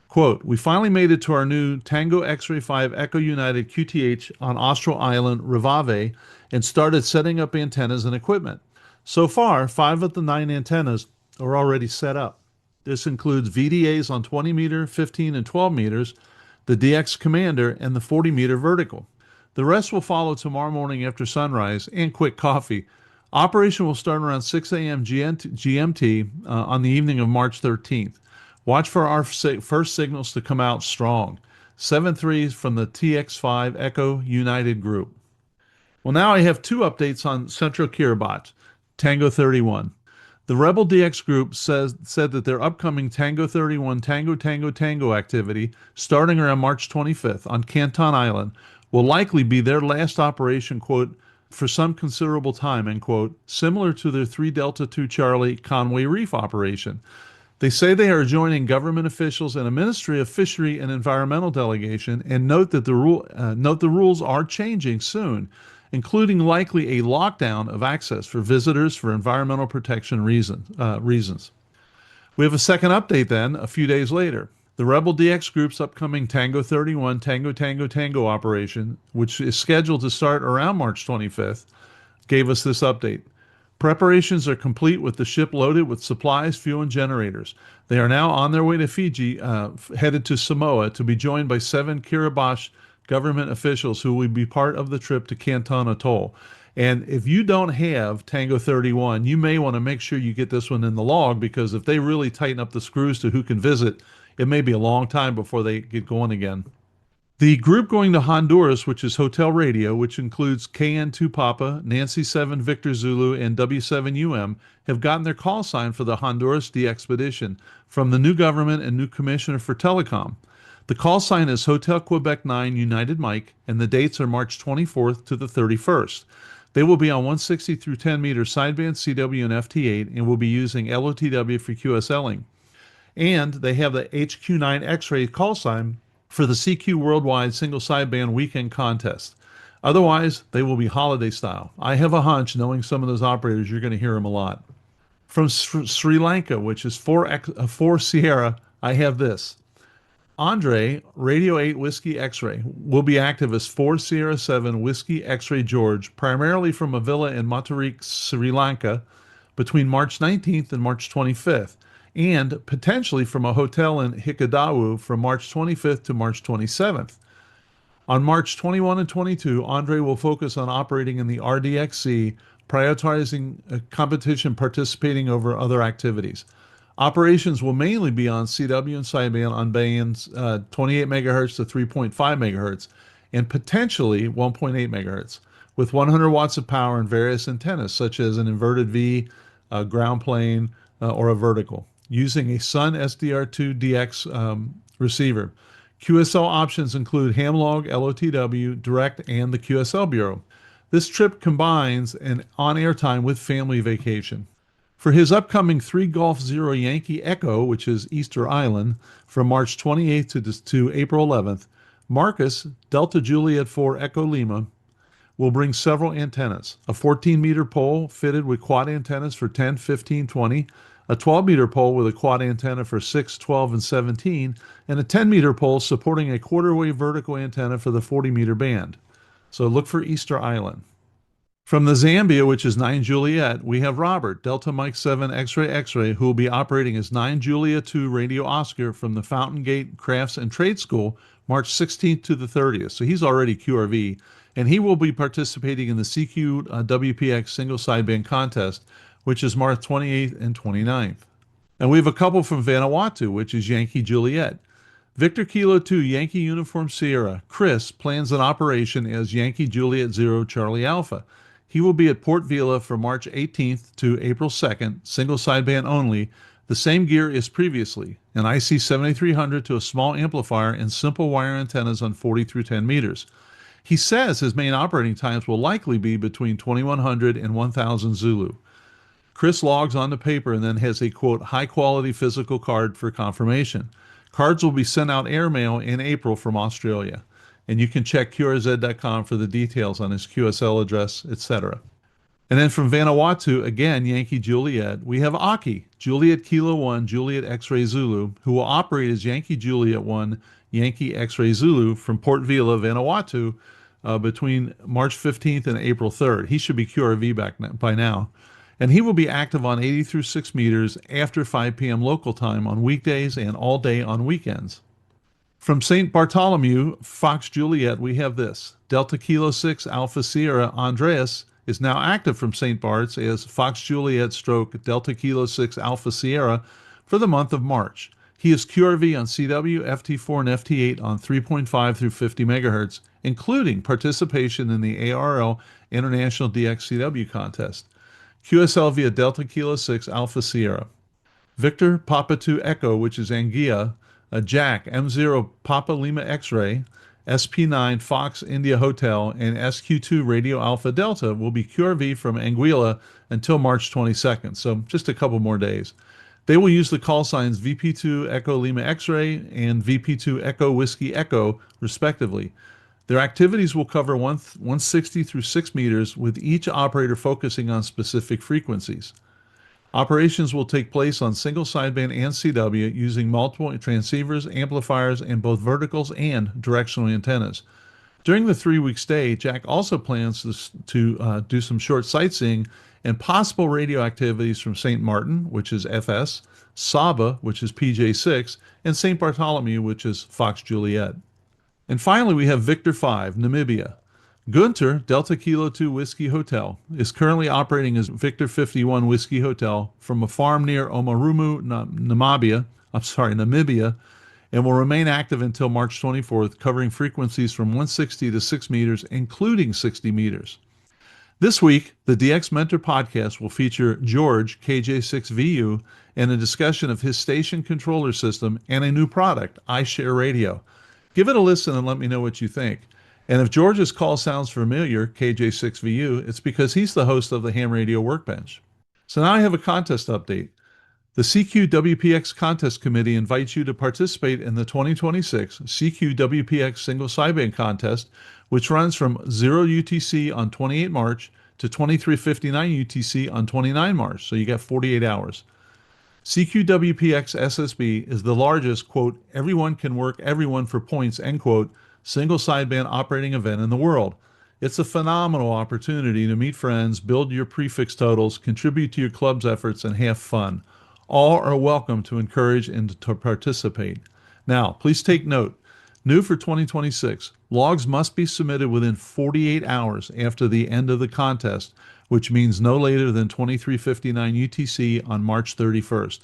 Quote, we finally made it to our new Tango X-Ray 5 Echo United QTH on Austral Island, Rivave, and started setting up antennas and equipment. So far, 5 of the 9 antennas are already set up. This includes VDAs on 20 meter, 15, and 12 meters, the DX Commander, and the 40-meter vertical. The rest will follow tomorrow morning after sunrise and quick coffee. Operation will start around 6 a.m. GMT on the evening of March 13th. Watch for our first signals to come out strong. 7-3 from the TX5 Echo United group. Well, now I have 2 updates on Central Kiribati, Tango 31. The Rebel DX group said that their upcoming Tango 31 Tango activity, starting around March 25th on Canton Island, will likely be their last operation, quote, for some considerable time, end quote, similar to their 3 Delta 2 Charlie Conway Reef operation. They say they are joining government officials and a Ministry of Fishery and Environmental delegation, and note that the rules are changing soon, including likely a lockdown of access for visitors for environmental protection reasons. We have a second update then, a few days later. The Rebel DX Group's upcoming Tango 31 Tango Tango Tango operation, which is scheduled to start around March 25th, gave us this update. Preparations are complete with the ship loaded with supplies, fuel, and generators. They are now on their way to Fiji, headed to Samoa to be joined by 7 Kiribati government officials who will be part of the trip to Canton Atoll. And if you don't have Tango 31, you may want to make sure you get this one in the log, because if they really tighten up the screws to who can visit, it may be a long time before they get going again. The group going to Honduras, which is Hotel Radio, which includes KN2 Papa, Nancy 7 Victor Zulu, and W7UM, have gotten their call sign for the Honduras de-expedition from the new government and new commissioner for telecom. The call sign is Hotel Quebec 9 United Mike, and the dates are March 24th to the 31st. They will be on 160 through 10 meter sideband CW and FT8 and will be using LOTW for QSLing. And they have the HQ9 X-ray call sign for the CQ Worldwide Single Sideband Weekend Contest. Otherwise, they will be holiday style. I have a hunch, knowing some of those operators, you're going to hear them a lot. From Sri Lanka, which is 4 Sierra, I have this. Andre, Radio 8 Whiskey X-ray, will be active as 4 Sierra 7 Whiskey X-ray George, primarily from a villa in Matarik, Sri Lanka, between March 19th and March 25th. And potentially from a hotel in Hikadawu from March 25th to March 27th. On March 21 and 22, Andre will focus on operating in the RDXC, prioritizing competition participating over other activities. Operations will mainly be on CW and sideband on bands 28 MHz to 3.5 MHz and potentially 1.8 MHz with 100 watts of power and various antennas such as an inverted V, a ground plane, or a vertical, using a Sun SDR2 DX receiver. QSL options include Hamlog, LOTW, Direct, and the QSL Bureau. This trip combines an on-air time with family vacation. For his upcoming 3 Golf Zero Yankee Echo, which is Easter Island, from March 28th to April 11th, Marcus, Delta Juliet 4 Echo Lima, will bring several antennas, a 14-meter pole fitted with quad antennas for 10, 15, 20, a 12-meter pole with a quad antenna for 6, 12, and 17, and a 10-meter pole supporting a quarter-wave vertical antenna for the 40-meter band. So look for Easter Island. From the Zambia, which is 9 Juliet, we have Robert, Delta Mike 7 X-Ray, who will be operating as 9 Julia 2 Radio Oscar from the Fountain Gate Crafts and Trade School, March 16th to the 30th. So he's already QRV, and he will be participating in the CQ WPX single sideband contest, which is March 28th and 29th. And we have a couple from Vanuatu, which is Yankee Juliet. Victor Kilo 2 Yankee Uniform Sierra, Chris, plans an operation as Yankee Juliet 0 Charlie Alpha. He will be at Port Vila from March 18th to April 2nd, single sideband only. The same gear as previously, an IC 7300 to a small amplifier and simple wire antennas on 40 through 10 meters. He says his main operating times will likely be between 2100 and 1000 Zulu. Chris logs on the paper and then has a, quote, high-quality physical card for confirmation. Cards will be sent out airmail in April from Australia. And you can check QRZ.com for the details on his QSL address, etc. And then from Vanuatu, again, Yankee Juliet, we have Aki, Juliet Kilo 1, Juliet X-Ray Zulu, who will operate as Yankee Juliet 1, Yankee X-Ray Zulu from Port Vila, Vanuatu, between March 15th and April 3rd. He should be QRV by now. And he will be active on 80 through 6 meters after 5 p.m. local time on weekdays and all day on weekends. From St. Bartholomew, Fox Juliet, we have this. Delta Kilo 6 Alpha Sierra Andreas is now active from St. Bart's as Fox Juliet stroke Delta Kilo 6 Alpha Sierra for the month of March. He is QRV on CW, FT4, and FT8 on 3.5 through 50 megahertz, including participation in the ARRL International DXCW contest. QSL via Delta Kilo 6 Alpha Sierra. Victor Papa 2 Echo, which is Anguilla, Jack M0 Papa Lima X-Ray, SP9 Fox India Hotel, and SQ2 Radio Alpha Delta will be QRV from Anguilla until March 22nd, so just a couple more days. They will use the call signs VP2 Echo Lima X-Ray and VP2 Echo Whiskey Echo, respectively. Their activities will cover 160 through 6 meters, with each operator focusing on specific frequencies. Operations will take place on single sideband and CW using multiple transceivers, amplifiers, and both verticals and directional antennas. During the 3-week stay, Jack also plans to do some short sightseeing and possible radio activities from St. Martin, which is FS, Saba, which is PJ6, and St. Bartholomew, which is Fox Juliet. And finally, we have Victor 5, Namibia. Gunter, Delta Kilo 2 Whiskey Hotel, is currently operating as Victor 51 Whiskey Hotel from a farm near Omarumu, Namibia, and will remain active until March 24th, covering frequencies from 160 to 6 meters, including 60 meters. This week, the DX Mentor podcast will feature George, KJ6VU, and a discussion of his station controller system and a new product, iShare Radio. Give it a listen and let me know what you think. And if George's call sounds familiar, KJ6VU, it's because he's the host of the Ham Radio Workbench. So now I have a contest update. The CQ-WPX Contest Committee invites you to participate in the 2026 CQ-WPX Single Sideband Contest, which runs from 0 UTC on 28 March to 23:59 UTC on 29 March, so you got 48 hours. CQ-WPX SSB is the largest, quote, everyone can work everyone for points, end quote, single sideband operating event in the world. It's a phenomenal opportunity to meet friends, build your prefix totals, contribute to your club's efforts, and have fun. All are welcome to encourage and to participate. Now, please take note. New for 2026, logs must be submitted within 48 hours after the end of the contest, which means no later than 23:59 UTC on March 31st.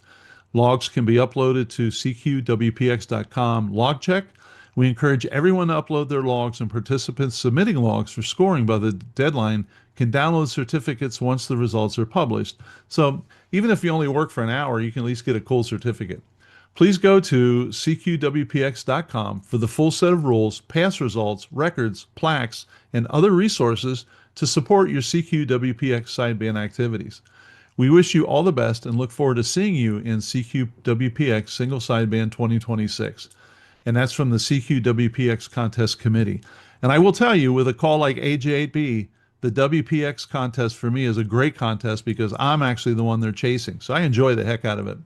Logs can be uploaded to cqwpx.com log check. We encourage everyone to upload their logs, and participants submitting logs for scoring by the deadline can download certificates once the results are published. So even if you only work for an hour, you can at least get a cool certificate. Please go to cqwpx.com for the full set of rules, past results, records, plaques, and other resources to support your CQ-WPX sideband activities. We wish you all the best and look forward to seeing you in CQ-WPX Single Sideband 2026. And that's from the CQ-WPX Contest Committee. And I will tell you, with a call like AJ8B, the WPX contest for me is a great contest because I'm actually the one they're chasing. So I enjoy the heck out of it.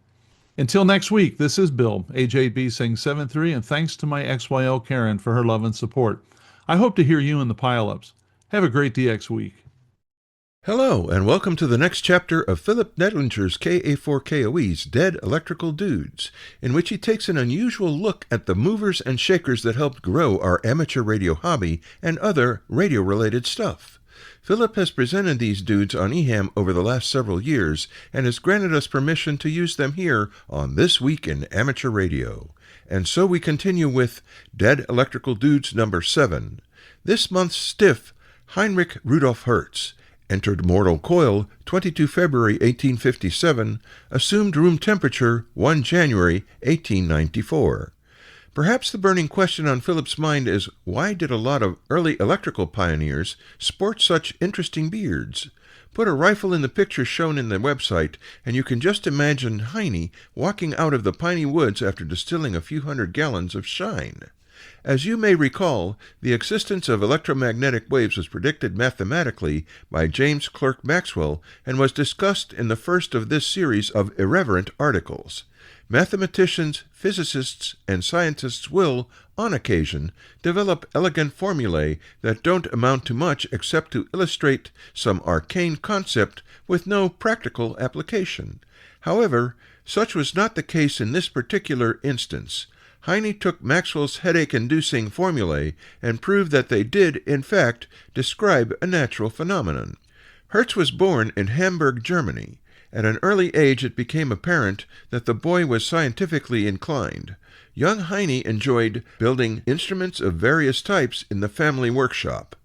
Until next week, this is Bill, AJ8B saying 7-3, and thanks to my XYL Karen for her love and support. I hope to hear you in the pile-ups. Have a great DX week. Hello, and welcome to the next chapter of Philip Nedlinger's KA4KOE's Dead Electrical Dudes, in which he takes an unusual look at the movers and shakers that helped grow our amateur radio hobby and other radio-related stuff. Philip has presented these dudes on EHAM over the last several years and has granted us permission to use them here on This Week in Amateur Radio. And so we continue with Dead Electrical Dudes number 7. This month's stiff, Heinrich Rudolf Hertz, entered mortal coil 22 February 1857, assumed room temperature 1 January 1894. Perhaps the burning question on Philip's mind is, why did a lot of early electrical pioneers sport such interesting beards? Put a rifle in the picture shown in the website, and you can just imagine Heine walking out of the piney woods after distilling a few hundred gallons of shine. As you may recall, the existence of electromagnetic waves was predicted mathematically by James Clerk Maxwell and was discussed in the first of this series of irreverent articles. Mathematicians, physicists, and scientists will, on occasion, develop elegant formulae that don't amount to much except to illustrate some arcane concept with no practical application. However, such was not the case in this particular instance. Heine took Maxwell's headache-inducing formulae and proved that they did, in fact, describe a natural phenomenon. Hertz was born in Hamburg, Germany. At an early age it became apparent that the boy was scientifically inclined. Young Heine enjoyed building instruments of various types in the family workshop.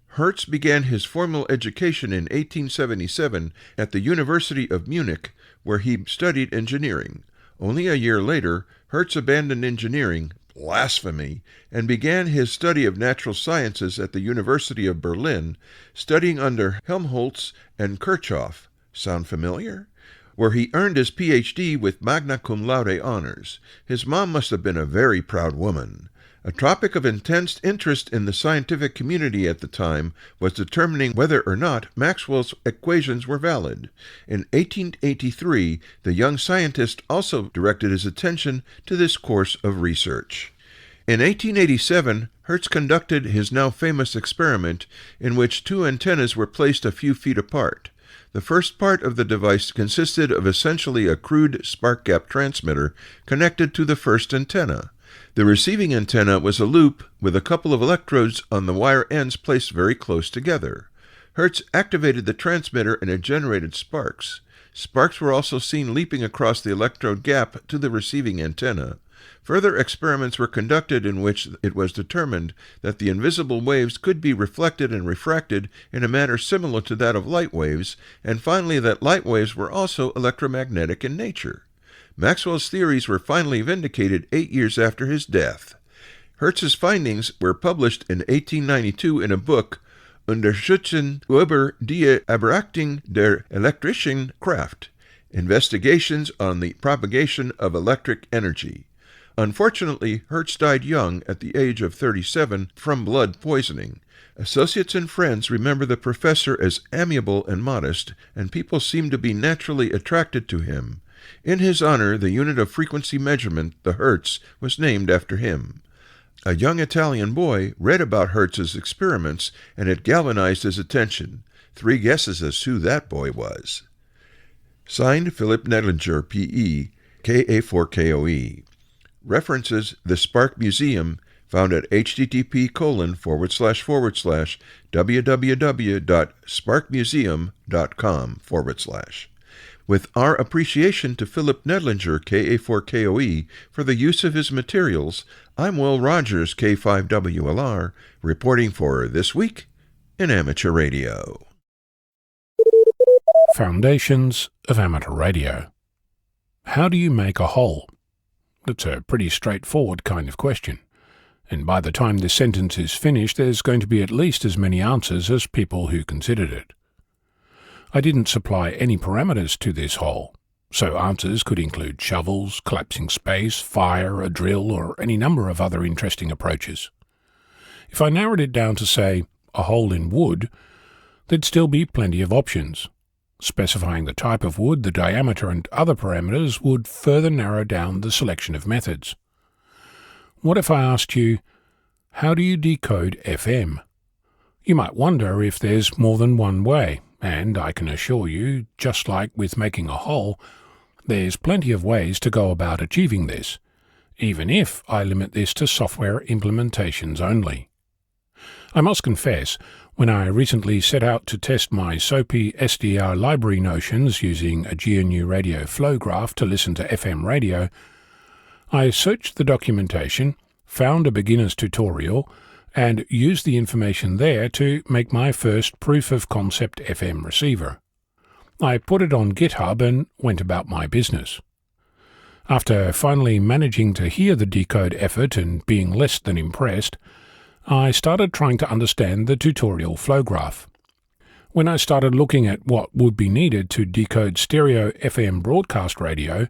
Hertz began his formal education in 1877 at the University of Munich, where he studied engineering. Only a year later, Hertz abandoned engineering, blasphemy, and began his study of natural sciences at the University of Berlin, studying under Helmholtz and Kirchhoff. Sound familiar? Where he earned his Ph.D. with magna cum laude honors. His mom must have been a very proud woman. A topic of intense interest in the scientific community at the time was determining whether or not Maxwell's equations were valid. In 1883, the young scientist also directed his attention to this course of research. In 1887, Hertz conducted his now famous experiment in which two antennas were placed a few feet apart. The first part of the device consisted of essentially a crude spark gap transmitter connected to the first antenna. The receiving antenna was a loop with a couple of electrodes on the wire ends placed very close together. Hertz activated the transmitter and it generated sparks. Sparks were also seen leaping across the electrode gap to the receiving antenna. Further experiments were conducted in which it was determined that the invisible waves could be reflected and refracted in a manner similar to that of light waves, and finally that light waves were also electromagnetic in nature. Maxwell's theories were finally vindicated 8 years after his death. Hertz's findings were published in 1892 in a book, Untersuchungen über die Beobachtung der elektrischen Kraft, Investigations on the Propagation of Electric Energy. Unfortunately, Hertz died young at the age of 37 from blood poisoning. Associates and friends remember the professor as amiable and modest, and people seem to be naturally attracted to him. In his honor, the unit of frequency measurement, the Hertz, was named after him. A young Italian boy read about Hertz's experiments, and it galvanized his attention. 3 guesses as to who that boy was. Signed, Philip Nedlinger, P.E., KA4KOE. References The Spark Museum, found at http://www.sparkmuseum.com/. With our appreciation to Philip Nedlinger, KA4KOE, for the use of his materials, I'm Will Rogers, K5WLR, reporting for This Week in Amateur Radio. Foundations of Amateur Radio. How do you make a hole? That's a pretty straightforward kind of question, and by the time this sentence is finished, there's going to be at least as many answers as people who considered it. I didn't supply any parameters to this hole, so answers could include shovels, collapsing space, fire, a drill, or any number of other interesting approaches. If I narrowed it down to, say, a hole in wood, there'd still be plenty of options. Specifying the type of wood, the diameter, and other parameters would further narrow down the selection of methods. What if I asked you, how do you decode FM? You might wonder if there's more than one way, and I can assure you, just like with making a hole, there's plenty of ways to go about achieving this, even if I limit this to software implementations only. I must confess, when I recently set out to test my SOAPy SDR library notions using a GNU radio flow graph to listen to FM radio, I searched the documentation, found a beginner's tutorial, and used the information there to make my first proof-of-concept FM receiver. I put it on GitHub and went about my business. After finally managing to hear the decode effort and being less than impressed, I started trying to understand the tutorial flow graph. When I started looking at what would be needed to decode stereo FM broadcast radio,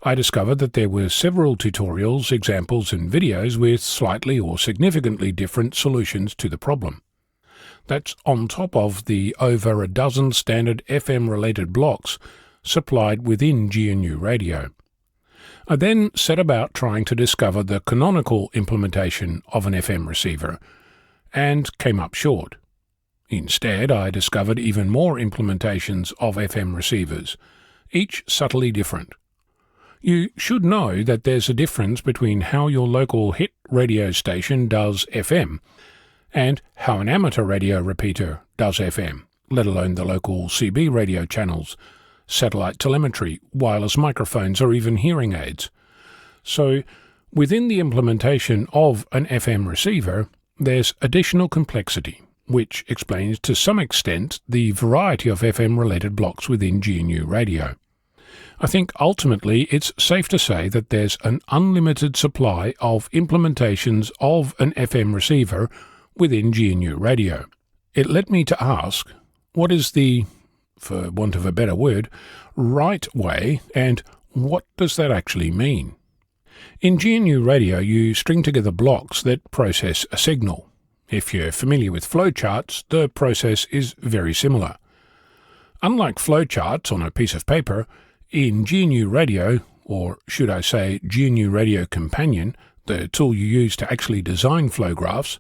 I discovered that there were several tutorials, examples, and videos with slightly or significantly different solutions to the problem. That's on top of the over a dozen standard FM-related blocks supplied within GNU Radio. I then set about trying to discover the canonical implementation of an FM receiver, and came up short. Instead, I discovered even more implementations of FM receivers, each subtly different. You should know that there's a difference between how your local hit radio station does FM and how an amateur radio repeater does FM, let alone the local CB radio channels, satellite telemetry, wireless microphones, or even hearing aids. So, within the implementation of an FM receiver, there's additional complexity, which explains to some extent the variety of FM-related blocks within GNU Radio. I think ultimately it's safe to say that there's an unlimited supply of implementations of an FM receiver within GNU Radio. It led me to ask, what is the, for want of a better word, right way, and what does that actually mean? In GNU radio, you string together blocks that process a signal. If you're familiar with flowcharts, the process is very similar. Unlike flowcharts on a piece of paper, in GNU Radio, or should I say GNU Radio Companion, the tool you use to actually design flow graphs,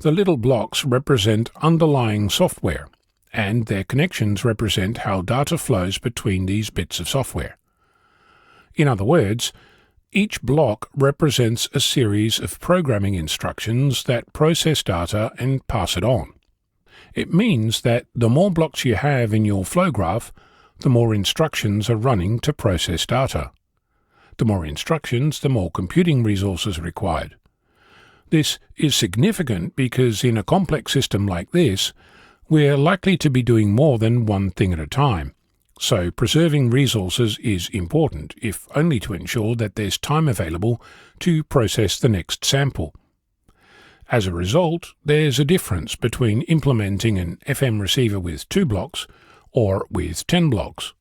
the little blocks represent underlying software, and their connections represent how data flows between these bits of software. In other words, each block represents a series of programming instructions that process data and pass it on. It means that the more blocks you have in your flow graph, the more instructions are running to process data. The more instructions, the more computing resources required. This is significant because in a complex system like this, we're likely to be doing more than one thing at a time. So preserving resources is important, if only to ensure that there's time available to process the next sample. As a result, there's a difference between implementing an FM receiver with 2 blocks or with 10 blocks.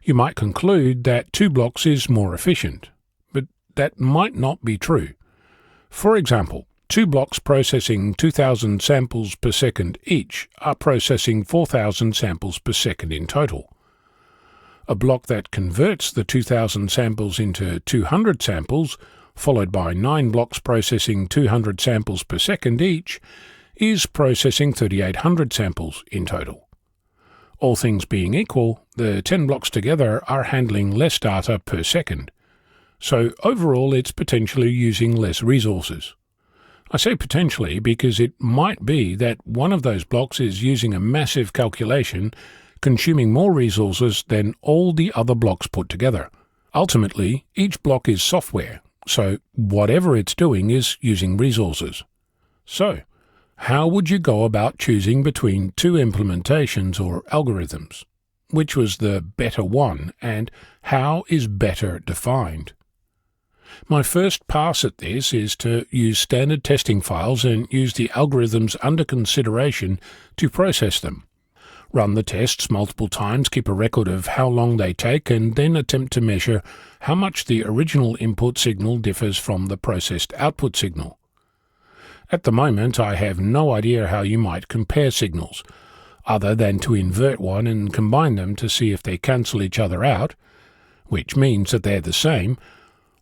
You might conclude that 2 blocks is more efficient, but that might not be true. For example, 2 blocks processing 2,000 samples per second each are processing 4,000 samples per second in total. A block that converts the 2,000 samples into 200 samples, followed by 9 blocks processing 200 samples per second each, is processing 3,800 samples in total. All things being equal, the 10 blocks together are handling less data per second. So overall it's potentially using less resources. I say potentially because it might be that one of those blocks is using a massive calculation, consuming more resources than all the other blocks put together. Ultimately, each block is software, so whatever it's doing is using resources. So, how would you go about choosing between 2 implementations or algorithms? Which was the better one, and how is better defined? My first pass at this is to use standard testing files and use the algorithms under consideration to process them. Run the tests multiple times, keep a record of how long they take, and then attempt to measure how much the original input signal differs from the processed output signal. At the moment, I have no idea how you might compare signals, other than to invert one and combine them to see if they cancel each other out, which means that they're the same,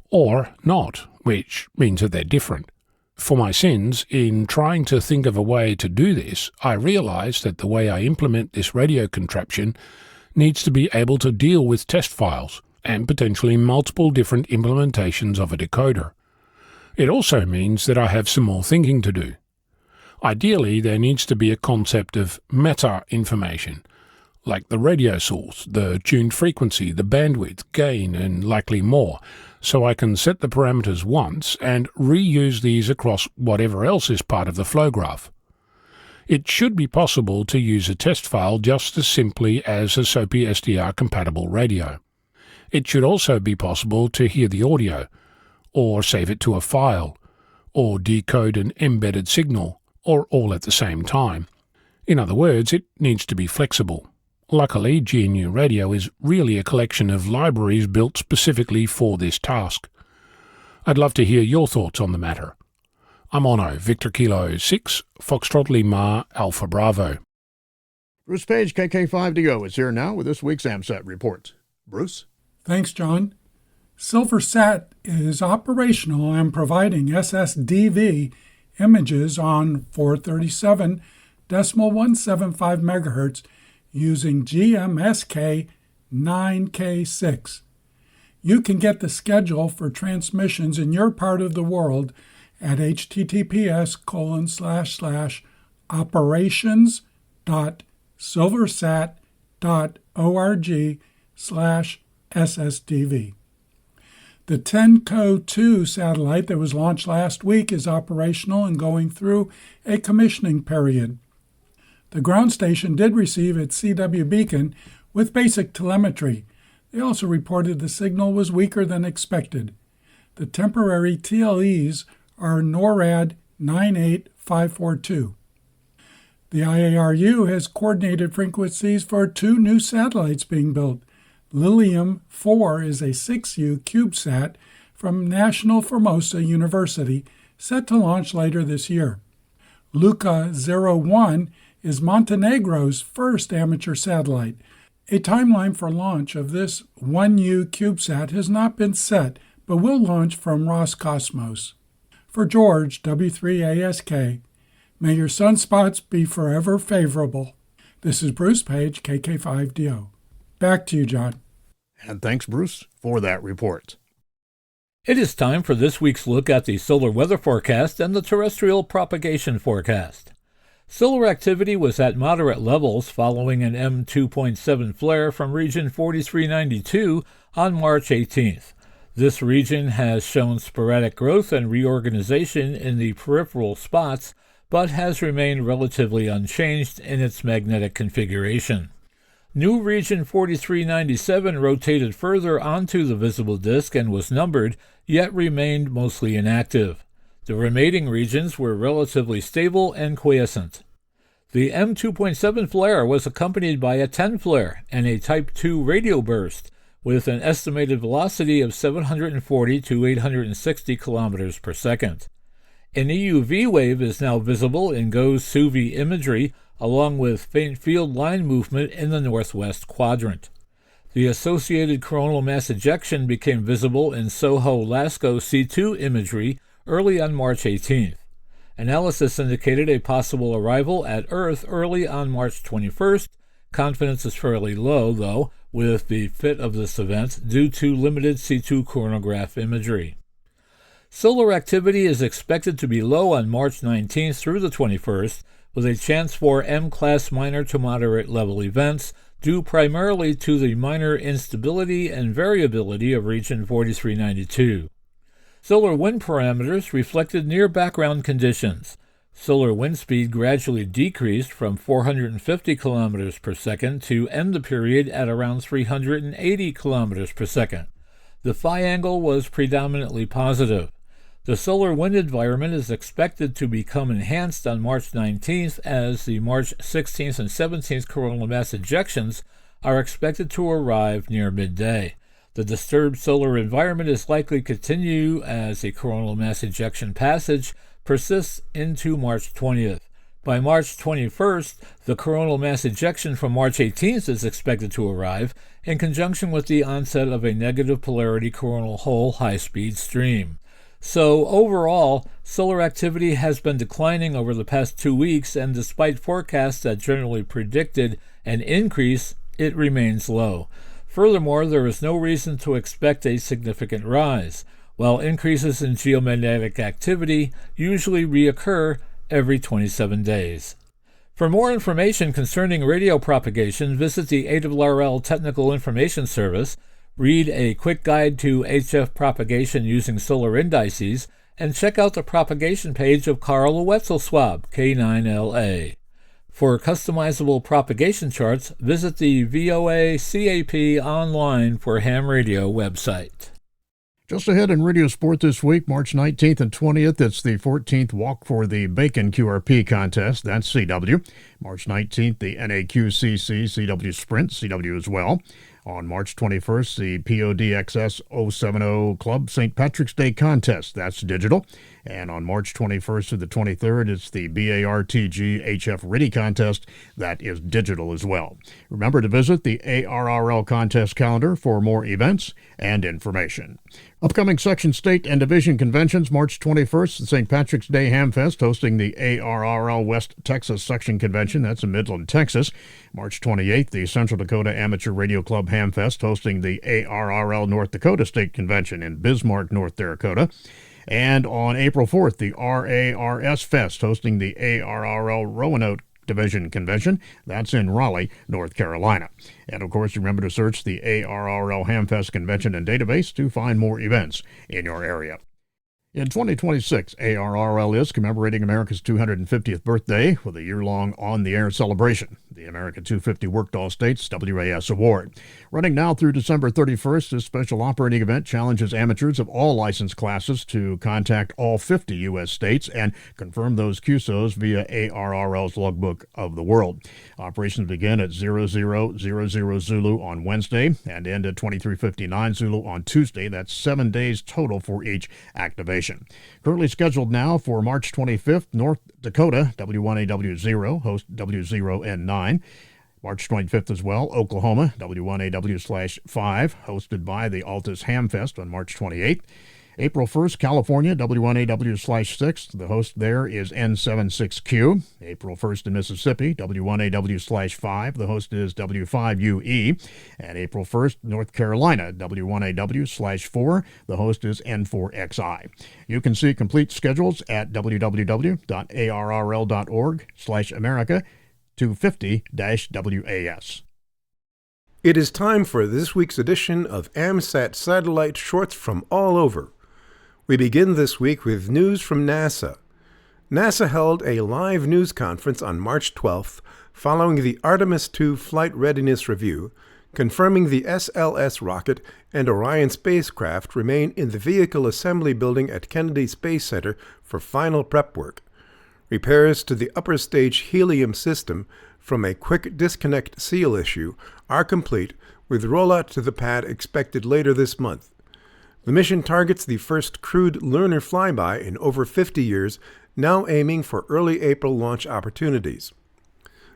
or not, which means that they're different. For my sins, in trying to think of a way to do this, I realized that the way I implement this radio contraption needs to be able to deal with test files and potentially multiple different implementations of a decoder. It also means that I have some more thinking to do. Ideally, there needs to be a concept of meta-information, like the radio source, the tuned frequency, the bandwidth, gain, and likely more, so I can set the parameters once and reuse these across whatever else is part of the flow graph. It should be possible to use a test file just as simply as a SOAPy SDR-compatible radio. It should also be possible to hear the audio, or save it to a file, or decode an embedded signal, or all at the same time. In other words, it needs to be flexible. Luckily, GNU Radio is really a collection of libraries built specifically for this task. I'd love to hear your thoughts on the matter. I'm Ono, Victor Kilo 6, Foxtrot Lima, Alpha Bravo. Bruce Page, KK5DO, is here now with this week's AMSAT report. Bruce? Thanks, John. SilverSat is operational and providing SSDV images on 437.175 MHz using GMSK 9K6. You can get the schedule for transmissions in your part of the world at https://operations.silversat.org/SSDV. The TENCO-2 satellite that was launched last week is operational and going through a commissioning period. The ground station did receive its CW beacon with basic telemetry. They also reported the signal was weaker than expected. The temporary TLEs are NORAD 98542. The IARU has coordinated frequencies for 2 new satellites being built. Lilium 4 is a 6U CubeSat from National Formosa University, set to launch later this year. Luka 01 is Montenegro's first amateur satellite. A timeline for launch of this 1U CubeSat has not been set, but will launch from Roscosmos. For George, W3ASK, may your sunspots be forever favorable. This is Bruce Page, KK5DO. Back to you, John. And thanks, Bruce, for that report. It is time for this week's look at the solar weather forecast and the terrestrial propagation forecast. Solar activity was at moderate levels following an M2.7 flare from region 4392 on March 18th. This region has shown sporadic growth and reorganization in the peripheral spots, but has remained relatively unchanged in its magnetic configuration. New region 4397 rotated further onto the visible disk and was numbered, yet remained mostly inactive. The remaining regions were relatively stable and quiescent. The M2.7 flare was accompanied by a 10 flare and a Type 2 radio burst, with an estimated velocity of 740 to 860 kilometers per second. An EUV wave is now visible in GOES-SUVI imagery, along with faint field line movement in the northwest quadrant. The associated coronal mass ejection became visible in SOHO-LASCO C2 imagery early on March 18th. Analysis indicated a possible arrival at Earth early on March 21st. Confidence is fairly low, though, with the fit of this event due to limited C2 coronagraph imagery. Solar activity is expected to be low on March 19th through the 21st, with a chance for M-class minor to moderate level events, due primarily to the minor instability and variability of region 4392. Solar wind parameters reflected near background conditions. Solar wind speed gradually decreased from 450 km per second to end the period at around 380 km per second. The phi angle was predominantly positive. The solar wind environment is expected to become enhanced on March 19th as the March 16th and 17th coronal mass ejections are expected to arrive near midday. The disturbed solar environment is likely to continue as a coronal mass ejection passage persists into March 20th. By March 21st, the coronal mass ejection from March 18th is expected to arrive in conjunction with the onset of a negative polarity coronal hole high-speed stream. So overall, solar activity has been declining over the past 2 weeks, and despite forecasts that generally predicted an increase, it remains low. Furthermore, there is no reason to expect a significant rise, while increases in geomagnetic activity usually reoccur every 27 days. For more information concerning radio propagation, visit the ARRL Technical Information Service, read a quick guide to HF propagation using solar indices, and check out the propagation page of Karl Wetzel-Swab, K9LA. For customizable propagation charts, visit the VOA CAP Online for Ham Radio website. Just ahead in Radio Sport this week, March 19th and 20th, it's the 14th Walk for the Bacon QRP contest. That's CW. March 19th, the NAQCC CW Sprint, CW as well. On March 21st, the PODXS 070 Club St. Patrick's Day contest. That's digital. And on March 21st to the 23rd, it's the BARTG HF RIDI contest. That is digital as well. Remember to visit the ARRL contest calendar for more events and information. Upcoming section, state, and division conventions. March 21st, the St. Patrick's Day Hamfest hosting the ARRL West Texas Section Convention. That's in Midland, Texas. March 28th, the Central Dakota Amateur Radio Club Hamfest hosting the ARRL North Dakota State Convention in Bismarck, North Dakota. And on April 4th, the RARS Fest hosting the ARRL Roanoke Division Convention. That's in Raleigh, North Carolina. And of course, remember to search the ARRL Hamfest Convention and database to find more events in your area. In 2026, ARRL is commemorating America's 250th birthday with a year-long on-the-air celebration, the America 250 Worked All States WAS Award. Running now through December 31st, this special operating event challenges amateurs of all license classes to contact all 50 U.S. states and confirm those QSOs via ARRL's Logbook of the World. Operations begin at 0000 Zulu on Wednesday and end at 2359 Zulu on Tuesday. That's 7 days total for each activation. Currently scheduled now for March 25th, North Dakota, W1AW0, host W0N9. March 25th as well, Oklahoma, W1AW/5, hosted by the Altus Hamfest on March 28th. April 1st, California, W1AW/6. The host there is N76Q. April 1st in Mississippi, W1AW/5. The host is W5UE. And April 1st, North Carolina, W1AW/4. The host is N4XI. You can see complete schedules at www.arrl.org/America250-WAS. It is time for this week's edition of AMSAT Satellite Shorts from All Over. We begin this week with news from NASA. NASA held a live news conference on March 12th following the Artemis II Flight Readiness Review, confirming the SLS rocket and Orion spacecraft remain in the Vehicle Assembly Building at Kennedy Space Center for final prep work. Repairs to the upper stage helium system from a quick disconnect seal issue are complete, with rollout to the pad expected later this month. The mission targets the first crewed lunar flyby in over 50 years, now aiming for early April launch opportunities.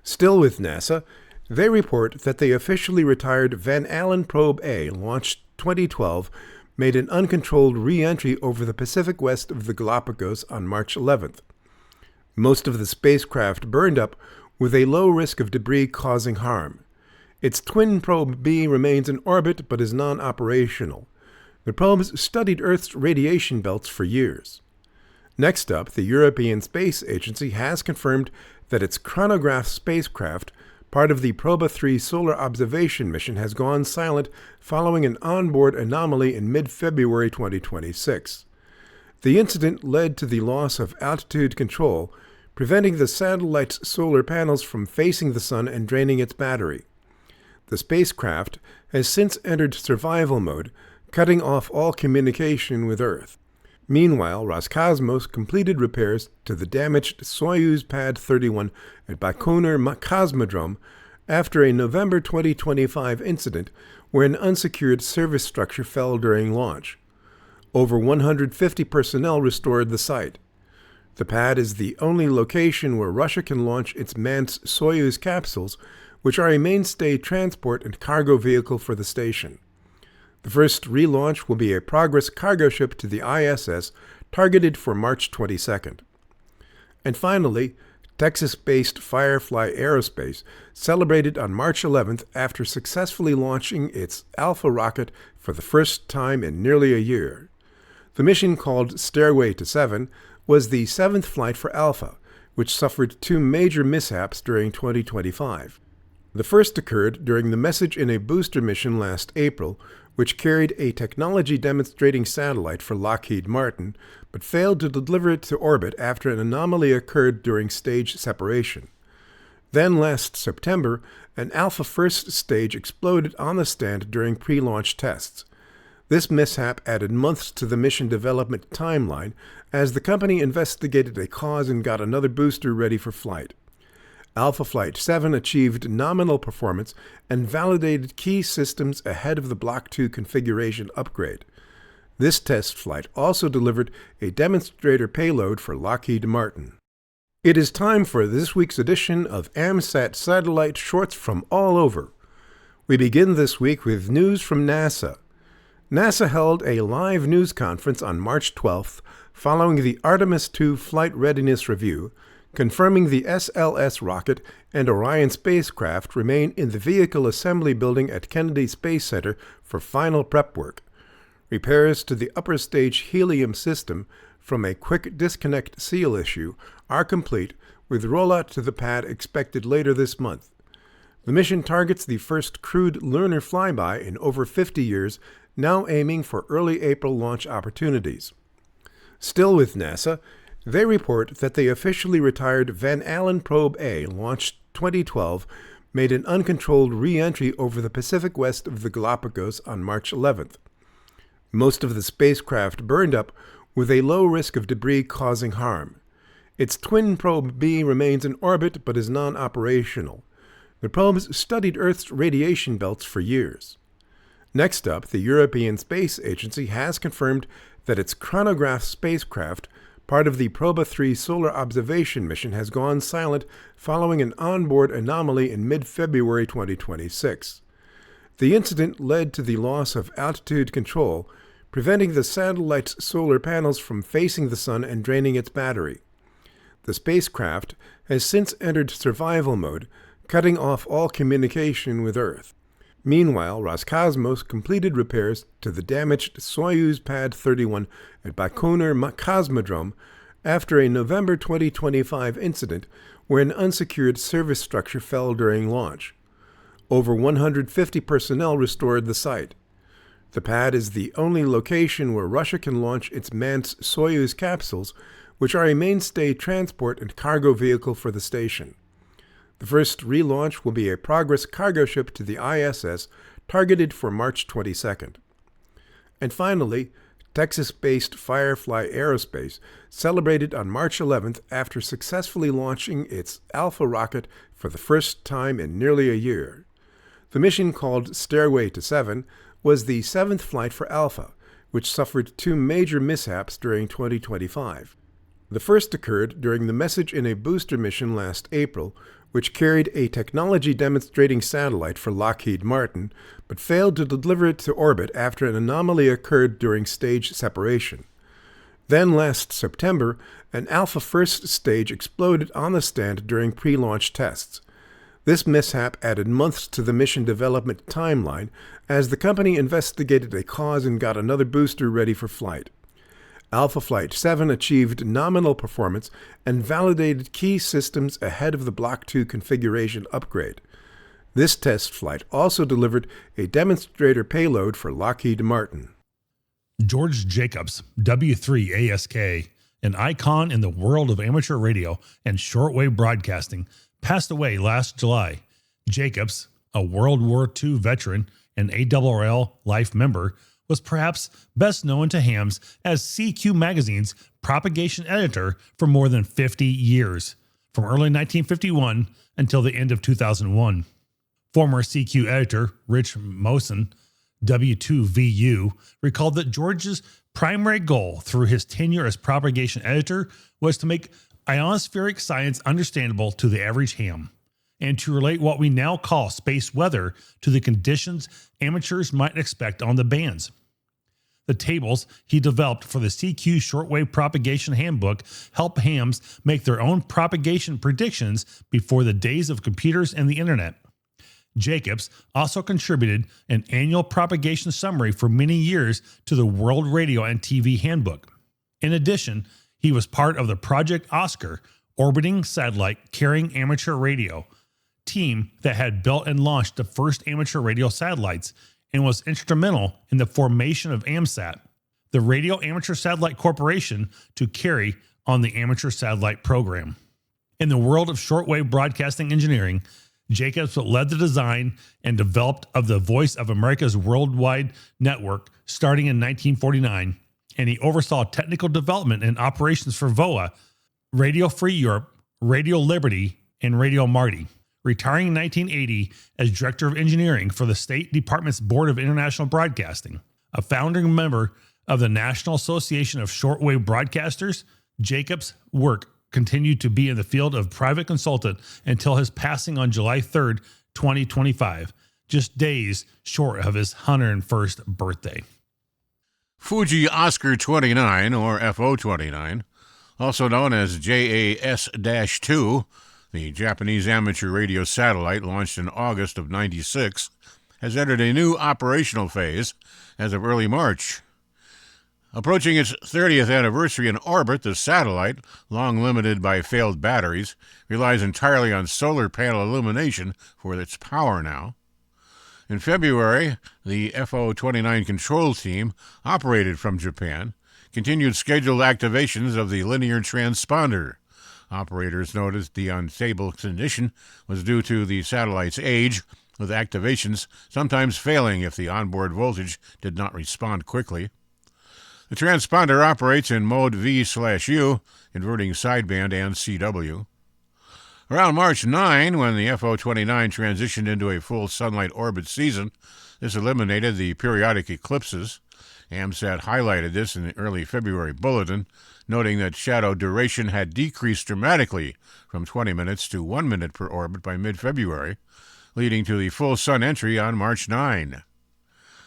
Still with NASA, they report that the officially retired Van Allen Probe A, launched 2012, made an uncontrolled re-entry over the Pacific west of the Galapagos on March 11th. Most of the spacecraft burned up, with a low risk of debris causing harm. Its twin probe B remains in orbit but is non-operational. The probes studied Earth's radiation belts for years. Next up, the European Space Agency has confirmed that its chronograph spacecraft, part of the Proba 3 solar observation mission, has gone silent following an onboard anomaly in mid-February 2026. The incident led to the loss of altitude control, preventing the satellite's solar panels from facing the sun and draining its battery. The spacecraft has since entered survival mode, cutting off all communication with Earth. Meanwhile, Roscosmos completed repairs to the damaged Soyuz Pad 31 at Baikonur Cosmodrome after a November 2025 incident where an unsecured service structure fell during launch. Over 150 personnel restored the site. The pad is the only location where Russia can launch its manned Soyuz capsules, which are a mainstay transport and cargo vehicle for the station. The first relaunch will be a Progress cargo ship to the ISS, targeted for March 22nd. And finally, Texas-based Firefly Aerospace celebrated on March 11th after successfully launching its Alpha rocket for the first time in nearly a year. The mission, called Stairway to 7, was the 7th flight for Alpha, which suffered 2 major mishaps during 2025. The first occurred during the Message in a Booster mission last April, which carried a technology-demonstrating satellite for Lockheed Martin, but failed to deliver it to orbit after an anomaly occurred during stage separation. Then last September, an Alpha first stage exploded on the stand during pre-launch tests. This mishap added months to the mission development timeline as the company investigated a cause and got another booster ready for flight. Alpha Flight 7 achieved nominal performance and validated key systems ahead of the Block 2 configuration upgrade. This test flight also delivered a demonstrator payload for Lockheed Martin. It is time for this week's edition of AMSAT Satellite Shorts from All Over. We begin this week with news from NASA. NASA held a live news conference on March 12th following the Artemis II Flight Readiness Review, confirming the SLS rocket and Orion spacecraft remain in the Vehicle Assembly Building at Kennedy Space Center for final prep work. Repairs to the upper stage helium system from a quick disconnect seal issue are complete, with rollout to the pad expected later this month. The mission targets the first crewed lunar flyby in over 50 years, now aiming for early April launch opportunities. Still with NASA, they report that the officially retired Van Allen Probe A, launched 2012, made an uncontrolled re-entry over the Pacific west of the Galapagos on March 11th. Most of the spacecraft burned up with a low risk of debris causing harm. Its twin Probe B remains in orbit but is non-operational. The probes studied Earth's radiation belts for years. Next up, the European Space Agency has confirmed that its chronograph spacecraft, part of the Proba 3 solar observation mission, has gone silent following an onboard anomaly in mid-February 2026. The incident led to the loss of altitude control, preventing the satellite's solar panels from facing the sun and draining its battery. The spacecraft has since entered survival mode, cutting off all communication with Earth. Meanwhile, Roscosmos completed repairs to the damaged Soyuz Pad 31 at Baikonur Cosmodrome after a November 2025 incident where an unsecured service structure fell during launch. Over 150 personnel restored the site. The pad is the only location where Russia can launch its manned Soyuz capsules, which are a mainstay transport and cargo vehicle for the station. The first relaunch will be a Progress cargo ship to the ISS, targeted for March 22nd. And finally, Texas-based Firefly Aerospace celebrated on March 11th after successfully launching its Alpha rocket for the first time in nearly a year. The mission, called Stairway to 7, was the 7th flight for Alpha, which suffered 2 major mishaps during 2025. The first occurred during the Message in a Booster mission last April, which carried a technology demonstrating satellite for Lockheed Martin, but failed to deliver it to orbit after an anomaly occurred during stage separation. Then last September, an Alpha first stage exploded on the stand during pre-launch tests. This mishap added months to the mission development timeline as the company investigated a cause and got another booster ready for flight. Alpha Flight 7 achieved nominal performance and validated key systems ahead of the Block 2 configuration upgrade. This test flight also delivered a demonstrator payload for Lockheed Martin. George Jacobs, W3ASK, an icon in the world of amateur radio and shortwave broadcasting, passed away last July. Jacobs, a World War II veteran and ARRL life member, was perhaps best known to hams as CQ Magazine's propagation editor for more than 50 years, from early 1951 until the end of 2001. Former CQ editor Rich Mosen, W2VU, recalled that George's primary goal through his tenure as propagation editor was to make ionospheric science understandable to the average ham, and to relate what we now call space weather to the conditions amateurs might expect on the bands. The tables he developed for the CQ Shortwave Propagation Handbook help hams make their own propagation predictions before the days of computers and the internet. Jacobs also contributed an annual propagation summary for many years to the World Radio and TV Handbook. In addition, he was part of the Project Oscar, orbiting satellite carrying amateur radio team that had built and launched the first amateur radio satellites, and was instrumental in the formation of AMSAT, the Radio Amateur Satellite Corporation, to carry on the amateur satellite program. In the world of shortwave broadcasting engineering, Jacobs led the design and development of the Voice of America's worldwide network starting in 1949, and he oversaw technical development and operations for VOA, Radio Free Europe, Radio Liberty, and Radio Marty. Retiring in 1980 as Director of Engineering for the State Department's Board of International Broadcasting. A founding member of the National Association of Shortwave Broadcasters, Jacobs' work continued to be in the field of private consultant until his passing on July 3, 2025, just days short of his 101st birthday. Fuji Oscar 29, or FO29, also known as JAS-2, the Japanese amateur radio satellite launched in August of '96, has entered a new operational phase as of early March. Approaching its 30th anniversary in orbit, the satellite, long limited by failed batteries, relies entirely on solar panel illumination for its power now. In February, the FO29 control team operated from Japan, continued scheduled activations of the linear transponder. Operators noticed the unstable condition was due to the satellite's age, with activations sometimes failing if the onboard voltage did not respond quickly. The transponder operates in mode V/U, inverting sideband and CW. Around March 9, when the FO-29 transitioned into a full sunlight orbit season, this eliminated the periodic eclipses. AMSAT highlighted this in the early February bulletin, noting that shadow duration had decreased dramatically from 20 minutes to 1 minute per orbit by mid-February, leading to the full sun entry on March 9.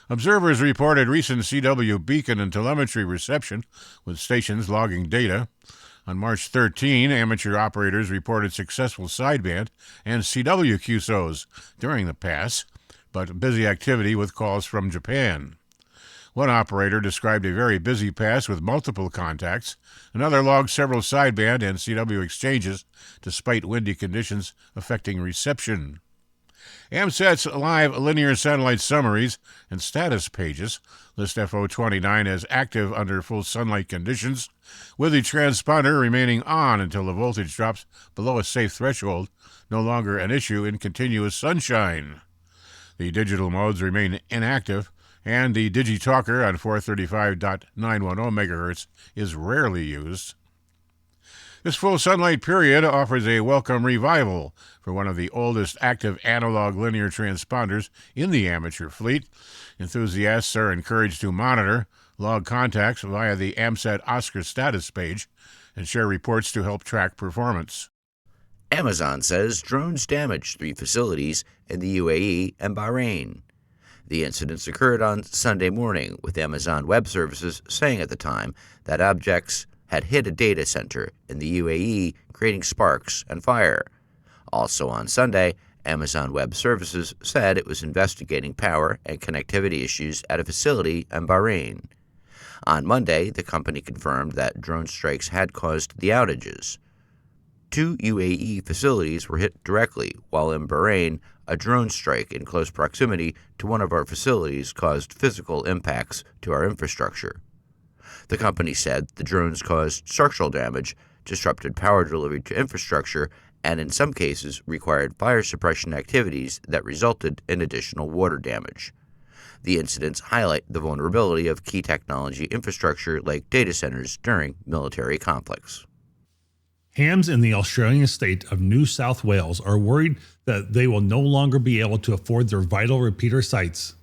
Observers reported recent CW beacon and telemetry reception, with stations logging data. On March 13, amateur operators reported successful sideband and CW QSOs during the pass, but busy activity with calls from Japan. One operator described a very busy pass with multiple contacts. Another logged several sideband and CW exchanges, despite windy conditions affecting reception. AMSAT's live linear satellite summaries and status pages list FO-29 as active under full sunlight conditions, with the transponder remaining on until the voltage drops below a safe threshold, no longer an issue in continuous sunshine. The digital modes remain inactive, and the digitalker on 435.910 MHz is rarely used. This full sunlight period offers a welcome revival for one of the oldest active analog linear transponders in the amateur fleet. Enthusiasts are encouraged to monitor, log contacts via the AMSAT Oscar status page, and share reports to help track performance. Amazon says drones damaged 3 facilities in the UAE and Bahrain. The incidents occurred on Sunday morning, with Amazon Web Services saying at the time that objects had hit a data center in the UAE, creating sparks and fire. Also on Sunday, Amazon Web Services said it was investigating power and connectivity issues at a facility in Bahrain. On Monday, the company confirmed that drone strikes had caused the outages. 2 UAE facilities were hit directly, while in Bahrain, a drone strike in close proximity to one of our facilities caused physical impacts to our infrastructure. The company said the drones caused structural damage, disrupted power delivery to infrastructure, and in some cases required fire suppression activities that resulted in additional water damage. The incidents highlight the vulnerability of key technology infrastructure like data centers during military conflicts. Hams in the Australian state of New South Wales are worried that they will no longer be able to afford their vital repeater sites.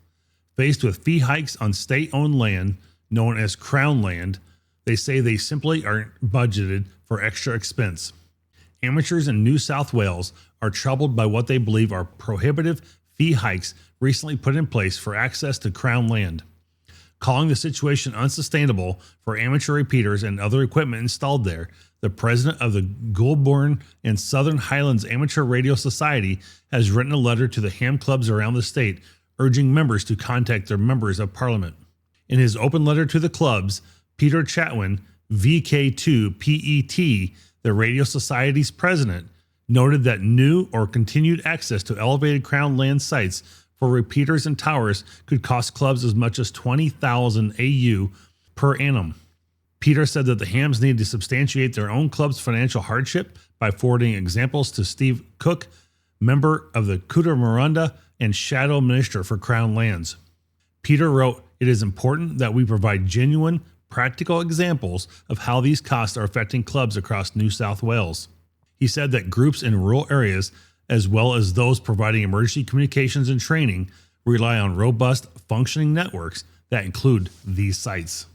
Faced with fee hikes on state-owned land, known as Crown land, they say they simply aren't budgeted for extra expense. Amateurs in New South Wales are troubled by what they believe are prohibitive fee hikes recently put in place for access to Crown land. Calling the situation unsustainable for amateur repeaters and other equipment installed there, the president of the Goulburn and Southern Highlands Amateur Radio Society has written a letter to the ham clubs around the state, urging members to contact their members of parliament. In his open letter to the clubs, Peter Chatwin, VK2PET, the Radio Society's president, noted that new or continued access to elevated Crown land sites for repeaters and towers could cost clubs as much as 20,000 AU per annum. Peter said that the hams need to substantiate their own club's financial hardship by forwarding examples to Steve Cook, member of the Cootamundra and Shadow Minister for Crown Lands. Peter wrote, "It is important that we provide genuine, practical examples of how these costs are affecting clubs across New South Wales." He said that groups in rural areas, as well as those providing emergency communications and training, rely on robust, functioning networks that include these sites.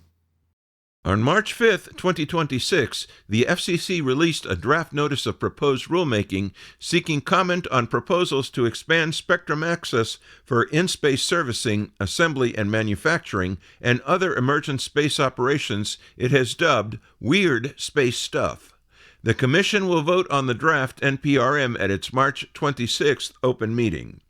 On March 5, 2026, the FCC released a draft notice of proposed rulemaking seeking comment on proposals to expand spectrum access for in-space servicing, assembly and manufacturing, and other emergent space operations it has dubbed Weird Space Stuff. The Commission will vote on the draft NPRM at its March 26th open meeting.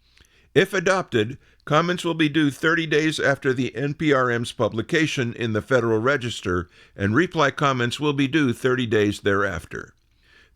If adopted, comments will be due 30 days after the NPRM's publication in the Federal Register, and reply comments will be due 30 days thereafter.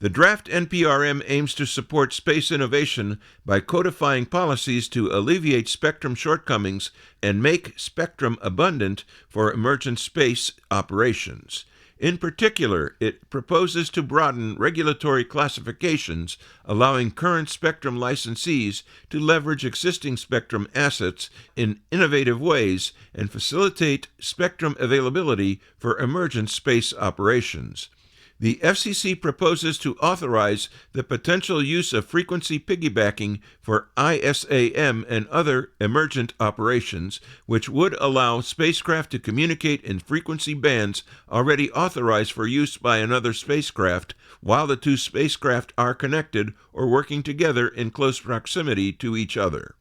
The draft NPRM aims to support space innovation by codifying policies to alleviate spectrum shortcomings and make spectrum abundant for emergent space operations. In particular, it proposes to broaden regulatory classifications, allowing current spectrum licensees to leverage existing spectrum assets in innovative ways and facilitate spectrum availability for emergent space operations. The FCC proposes to authorize the potential use of frequency piggybacking for ISAM and other emergent operations, which would allow spacecraft to communicate in frequency bands already authorized for use by another spacecraft, while the two spacecraft are connected or working together in close proximity to each other.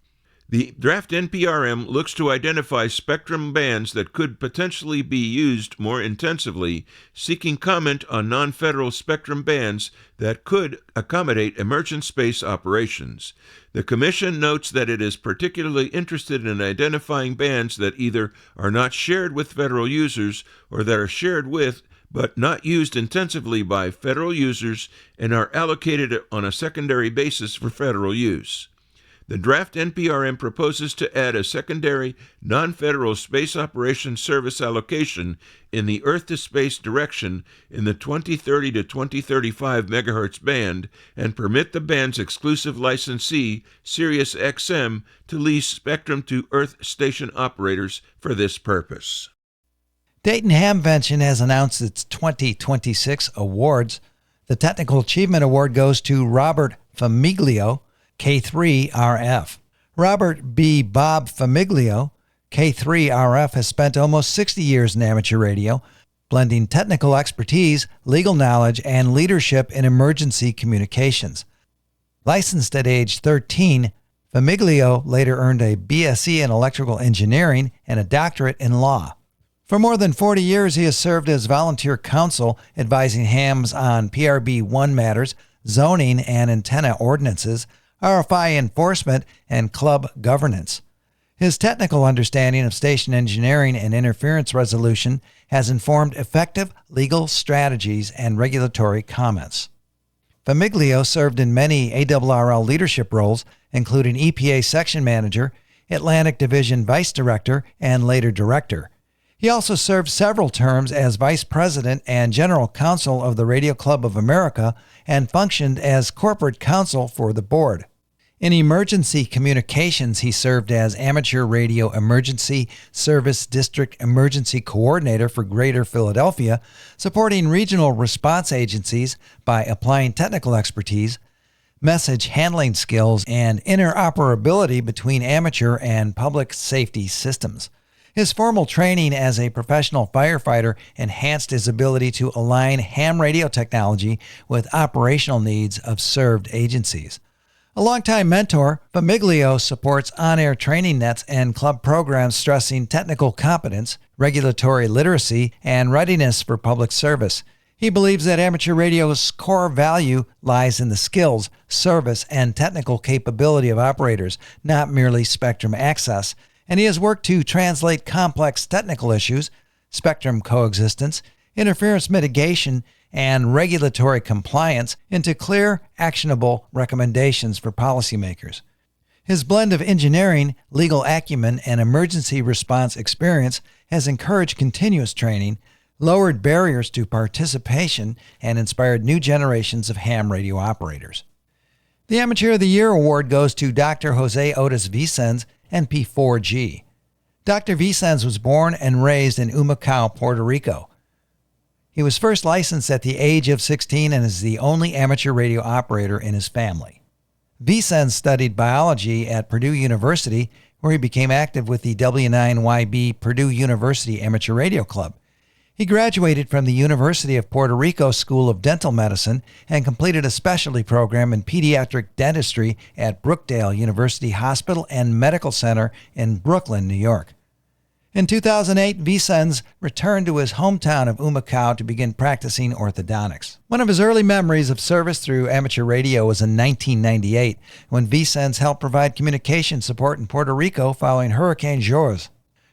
The draft NPRM looks to identify spectrum bands that could potentially be used more intensively, seeking comment on non-federal spectrum bands that could accommodate emergent space operations. The Commission notes that it is particularly interested in identifying bands that either are not shared with federal users or that are shared with but not used intensively by federal users and are allocated on a secondary basis for federal use. The draft NPRM proposes to add a secondary, non-federal space operations service allocation in the Earth-to-space direction in the 2030 to 2035 MHz band and permit the band's exclusive licensee, SiriusXM, to lease spectrum to Earth station operators for this purpose. Dayton Hamvention has announced its 2026 awards. The Technical Achievement Award goes to Robert Famiglio, K3RF. Robert B. Bob Famiglio, K3RF, has spent almost 60 years in amateur radio, blending technical expertise, legal knowledge, and leadership in emergency communications. Licensed at age 13, Famiglio later earned a BSc in electrical engineering and a doctorate in law. For more than 40 years, he has served as volunteer counsel, advising hams on PRB-1 matters, zoning and antenna ordinances, RFI enforcement, and club governance. His technical understanding of station engineering and interference resolution has informed effective legal strategies and regulatory comments. Famiglio served in many ARRL leadership roles, including EPA Section Manager, Atlantic Division Vice Director, and later Director. He also served several terms as Vice President and General Counsel of the Radio Club of America and functioned as Corporate Counsel for the board. In emergency communications, he served as Amateur Radio Emergency Service District Emergency Coordinator for Greater Philadelphia, supporting regional response agencies by applying technical expertise, message handling skills, and interoperability between amateur and public safety systems. His formal training as a professional firefighter enhanced his ability to align ham radio technology with operational needs of served agencies. A longtime mentor, Famiglio supports on-air training nets and club programs stressing technical competence, regulatory literacy, and readiness for public service. He believes that amateur radio's core value lies in the skills, service, and technical capability of operators, not merely spectrum access, and he has worked to translate complex technical issues, spectrum coexistence, interference mitigation, and regulatory compliance into clear, actionable recommendations for policymakers. His blend of engineering, legal acumen, and emergency response experience has encouraged continuous training, lowered barriers to participation, and inspired new generations of ham radio operators. The Amateur of the Year award goes to Dr. Jose Otis Vicens, NP4G. Dr. Vicens was born and raised in Humacao, Puerto Rico. He was first licensed at the age of 16 and is the only amateur radio operator in his family. Vicens studied biology at Purdue University, where he became active with the W9YB Purdue University Amateur Radio Club. He graduated from the University of Puerto Rico School of Dental Medicine and completed a specialty program in pediatric dentistry at Brookdale University Hospital and Medical Center in Brooklyn, New York. In 2008, Vicens returned to his hometown of Humacao to begin practicing orthodontics. One of his early memories of service through amateur radio was in 1998, when Vicens helped provide communication support in Puerto Rico following Hurricane George.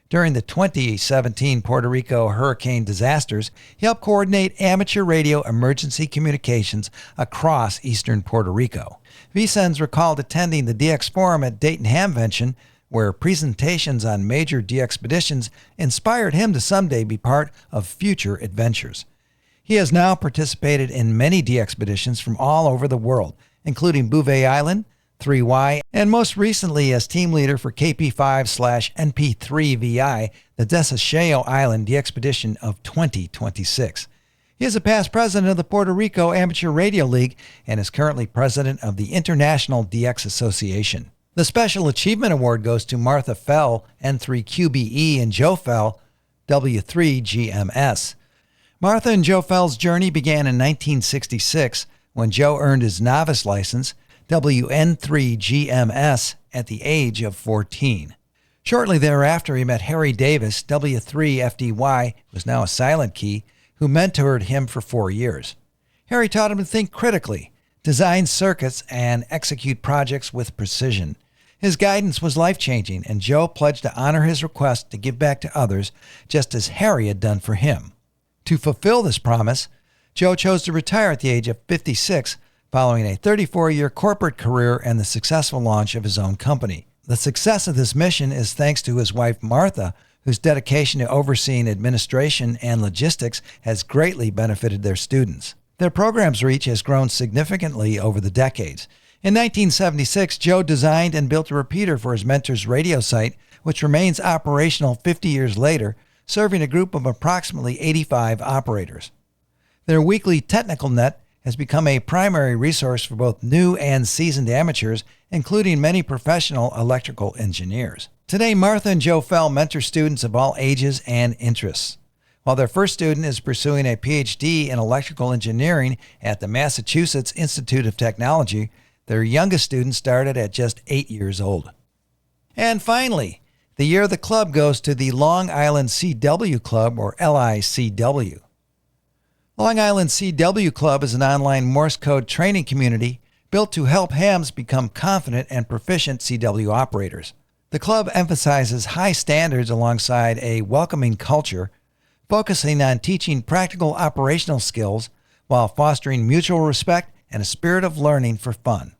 During the 2017 Puerto Rico hurricane disasters, he helped coordinate amateur radio emergency communications across eastern Puerto Rico. Vicens recalled attending the DX Forum at Dayton Hamvention, where presentations on major DXpeditions inspired him to someday be part of future adventures. He has now participated in many DXpeditions from all over the world, including Bouvet Island, 3Y, and most recently as team leader for KP5/NP3VI, the Desaseo Island DXpedition of 2026. He is a past president of the Puerto Rico Amateur Radio League and is currently president of the International DX Association. The Special Achievement Award goes to Martha Fell, N3QBE, and Joe Fell, W3GMS. Martha and Joe Fell's journey began in 1966 when Joe earned his novice license, WN3GMS, at the age of 14. Shortly thereafter, he met Harry Davis, W3FDY, who is now a silent key, who mentored him for 4 years. Harry taught him to think critically, design circuits, and execute projects with precision. His guidance was life-changing, and Joe pledged to honor his request to give back to others, just as Harry had done for him. To fulfill this promise, Joe chose to retire at the age of 56, following a 34-year corporate career and the successful launch of his own company. The success of this mission is thanks to his wife, Martha, whose dedication to overseeing administration and logistics has greatly benefited their students. Their program's reach has grown significantly over the decades. In 1976, Joe designed and built a repeater for his mentor's radio site, which remains operational 50 years later, serving a group of approximately 85 operators. Their weekly technical net has become a primary resource for both new and seasoned amateurs, including many professional electrical engineers. Today, Martha and Joe Fell mentor students of all ages and interests. While their first student is pursuing a PhD in electrical engineering at the Massachusetts Institute of Technology, their youngest student started at just 8 years old. And finally, the year of the club goes to the Long Island CW Club, or LICW. Long Island CW Club is an online Morse code training community built to help hams become confident and proficient CW operators. The club emphasizes high standards alongside a welcoming culture, focusing on teaching practical operational skills while fostering mutual respect and a spirit of learning for fun.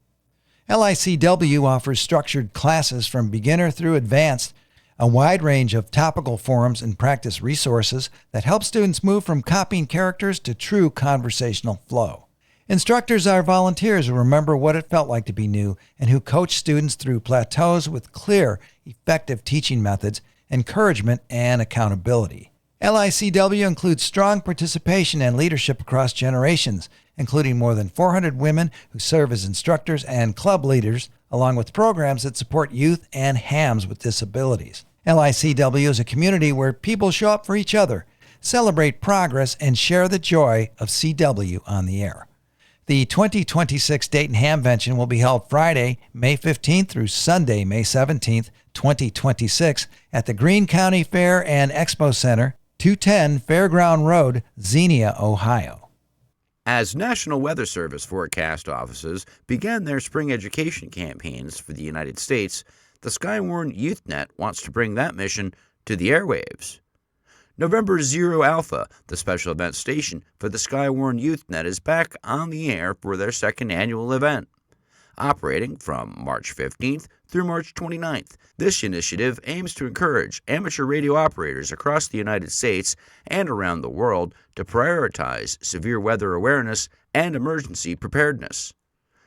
LICW offers structured classes from beginner through advanced, a wide range of topical forums and practice resources that help students move from copying characters to true conversational flow. Instructors are volunteers who remember what it felt like to be new and who coach students through plateaus with clear, effective teaching methods, encouragement, and accountability. LICW includes strong participation and leadership across generations, including more than 400 women who serve as instructors and club leaders, along with programs that support youth and hams with disabilities. LICW is a community where people show up for each other, celebrate progress, and share the joy of CW on the air. The 2026 Dayton Hamvention will be held Friday, May 15th through Sunday, May 17th, 2026 at the Greene County Fair and Expo Center, 210 Fairground Road, Xenia, Ohio. As National Weather Service forecast offices began their spring education campaigns for the United States, the Skywarn YouthNet wants to bring that mission to the airwaves. November Zero Alpha, the special event station for the Skywarn YouthNet, is back on the air for their second annual event. Operating from March 15th through March 29th, this initiative aims to encourage amateur radio operators across the United States and around the world to prioritize severe weather awareness and emergency preparedness.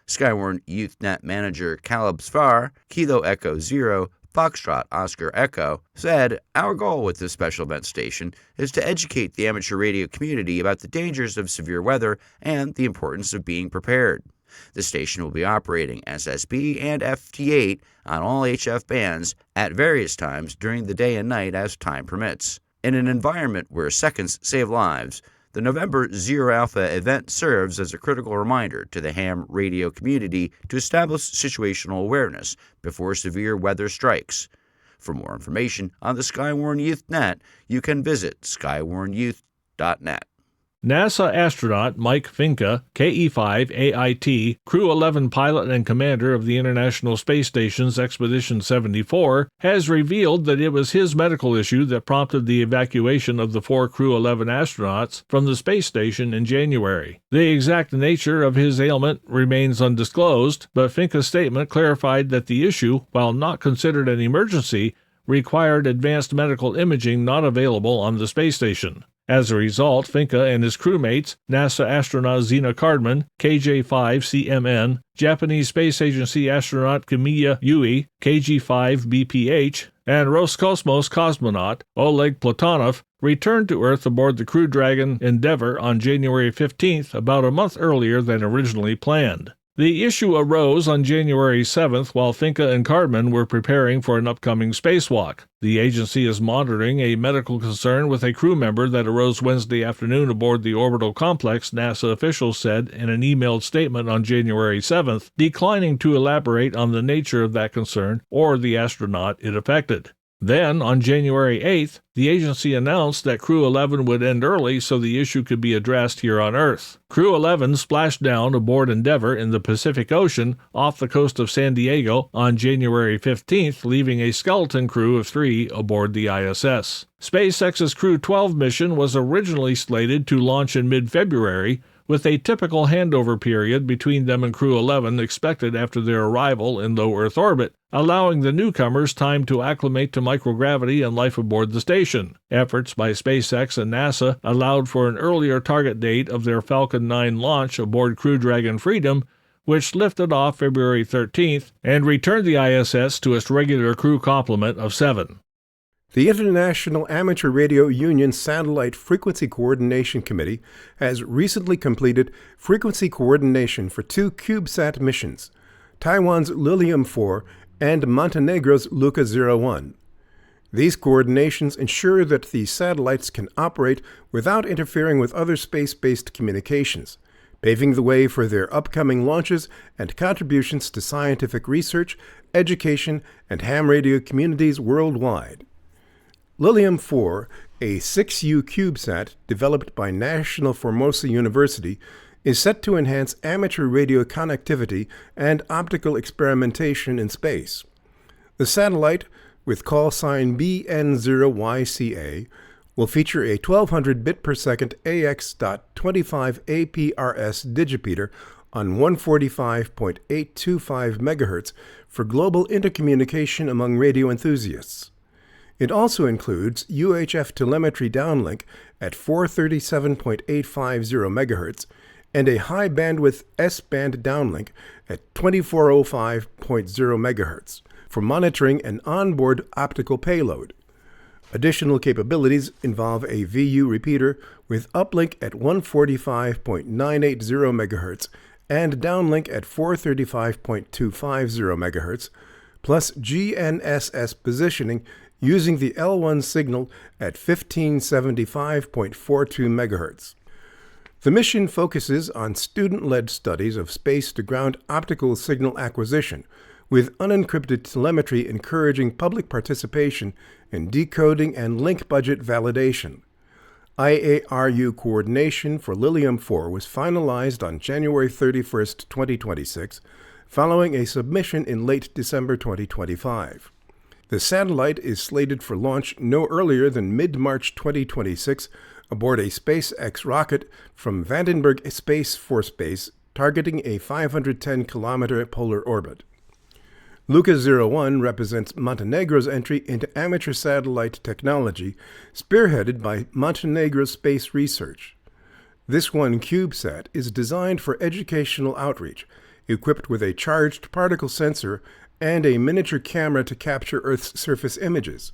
Skywarn YouthNet manager Caleb Sfar, Kilo Echo Zero, Foxtrot Oscar Echo, said, "Our goal with this special event station is to educate the amateur radio community about the dangers of severe weather and the importance of being prepared. The station will be operating SSB and FT8 on all HF bands at various times during the day and night as time permits. In an environment where seconds save lives, the November Zero Alpha event serves as a critical reminder to the ham radio community to establish situational awareness before severe weather strikes. For more information on the Skywarn YouthNet, you can visit skywarnyouth.net. NASA astronaut Mike Finka, KE-5 Crew 11 pilot and commander of the International Space Station's Expedition 74, has revealed that it was his medical issue that prompted the evacuation of the 4 Crew 11 astronauts from the space station in January. The exact nature of his ailment remains undisclosed, but Finka's statement clarified that the issue, while not considered an emergency, required advanced medical imaging not available on the space station. As a result, Finka and his crewmates, NASA astronaut Zena Cardman, KJ-5CMN, Japanese Space Agency astronaut Kamiya Yui, KG-5BPH, and Roscosmos cosmonaut Oleg Platonov returned to Earth aboard the Crew Dragon Endeavour on January 15th, about a month earlier than originally planned. The issue arose on January 7th while Finka and Cardman were preparing for an upcoming spacewalk. The agency is monitoring a medical concern with a crew member that arose Wednesday afternoon aboard the orbital complex, NASA officials said in an emailed statement on January 7th, declining to elaborate on the nature of that concern or the astronaut it affected. Then, on January 8th, the agency announced that Crew 11 would end early so the issue could be addressed here on Earth. Crew 11 splashed down aboard Endeavour in the Pacific Ocean off the coast of San Diego on January 15th, leaving a skeleton crew of 3 aboard the ISS. SpaceX's Crew 12 mission was originally slated to launch in mid-February, with a typical handover period between them and Crew 11 expected after their arrival in low Earth orbit, allowing the newcomers time to acclimate to microgravity and life aboard the station. Efforts by SpaceX and NASA allowed for an earlier target date of their Falcon 9 launch aboard Crew Dragon Freedom, which lifted off February 13th and returned the ISS to its regular crew complement of 7. The International Amateur Radio Union Satellite Frequency Coordination Committee has recently completed frequency coordination for 2 CubeSat missions, Taiwan's Lilium 4 and Montenegro's Luca 01. These coordinations ensure that the satellites can operate without interfering with other space-based communications, paving the way for their upcoming launches and contributions to scientific research, education, and ham radio communities worldwide. Lilium 4, a 6U CubeSat developed by National Formosa University, is set to enhance amateur radio connectivity and optical experimentation in space. The satellite, with call sign BN0YCA, will feature a 1200 bit per second AX.25 APRS digipeater on 145.825 MHz for global intercommunication among radio enthusiasts. It also includes UHF telemetry downlink at 437.850 MHz and a high-bandwidth S-band downlink at 2405.0 MHz for monitoring an onboard optical payload. Additional capabilities involve a VU repeater with uplink at 145.980 MHz and downlink at 435.250 MHz, plus GNSS positioning using the L1 signal at 1575.42 MHz. The mission focuses on student-led studies of space-to-ground optical signal acquisition, with unencrypted telemetry encouraging public participation in decoding and link budget validation. IARU coordination for Lilium 4 was finalized on January 31, 2026, following a submission in late December 2025. The satellite is slated for launch no earlier than mid-March 2026 aboard a SpaceX rocket from Vandenberg Space Force Base, targeting a 510-kilometer polar orbit. Luca 01 represents Montenegro's entry into amateur satellite technology, spearheaded by Montenegro Space Research. This one CubeSat is designed for educational outreach, equipped with a charged particle sensor and a miniature camera to capture Earth's surface images.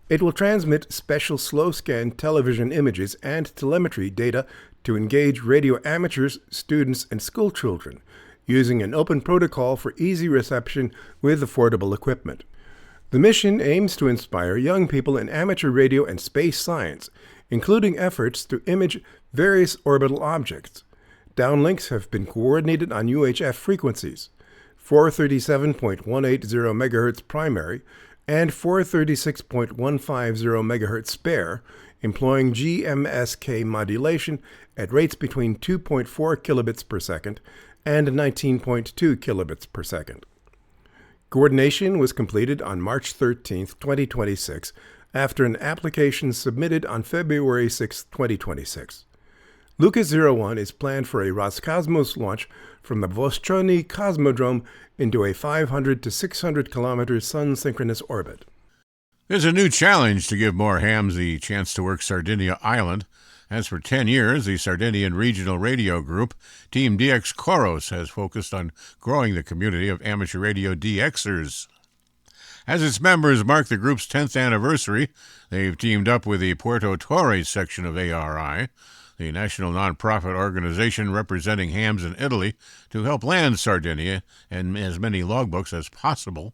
It will transmit special slow-scan television images and telemetry data to engage radio amateurs, students, and schoolchildren, using an open protocol for easy reception with affordable equipment. The mission aims to inspire young people in amateur radio and space science, including efforts to image various orbital objects. Downlinks have been coordinated on UHF frequencies, 437.180 MHz primary and 436.150 MHz spare, employing GMSK modulation at rates between 2.4 kilobits per second and 19.2 kilobits per second. Coordination was completed on March 13, 2026, after an application submitted on February 6, 2026. Lucas 01 is planned for a Roscosmos launch from the Vostochny Cosmodrome into a 500 to 600 kilometer sun-synchronous orbit. There's a new challenge to give more hams the chance to work Sardinia Island. As for 10 years, the Sardinian Regional Radio Group, Team DX Koros, has focused on growing the community of amateur radio DXers. As its members mark the group's 10th anniversary, they've teamed up with the Puerto Torres section of ARRL, the national nonprofit organization representing hams in Italy, to help land Sardinia and as many logbooks as possible.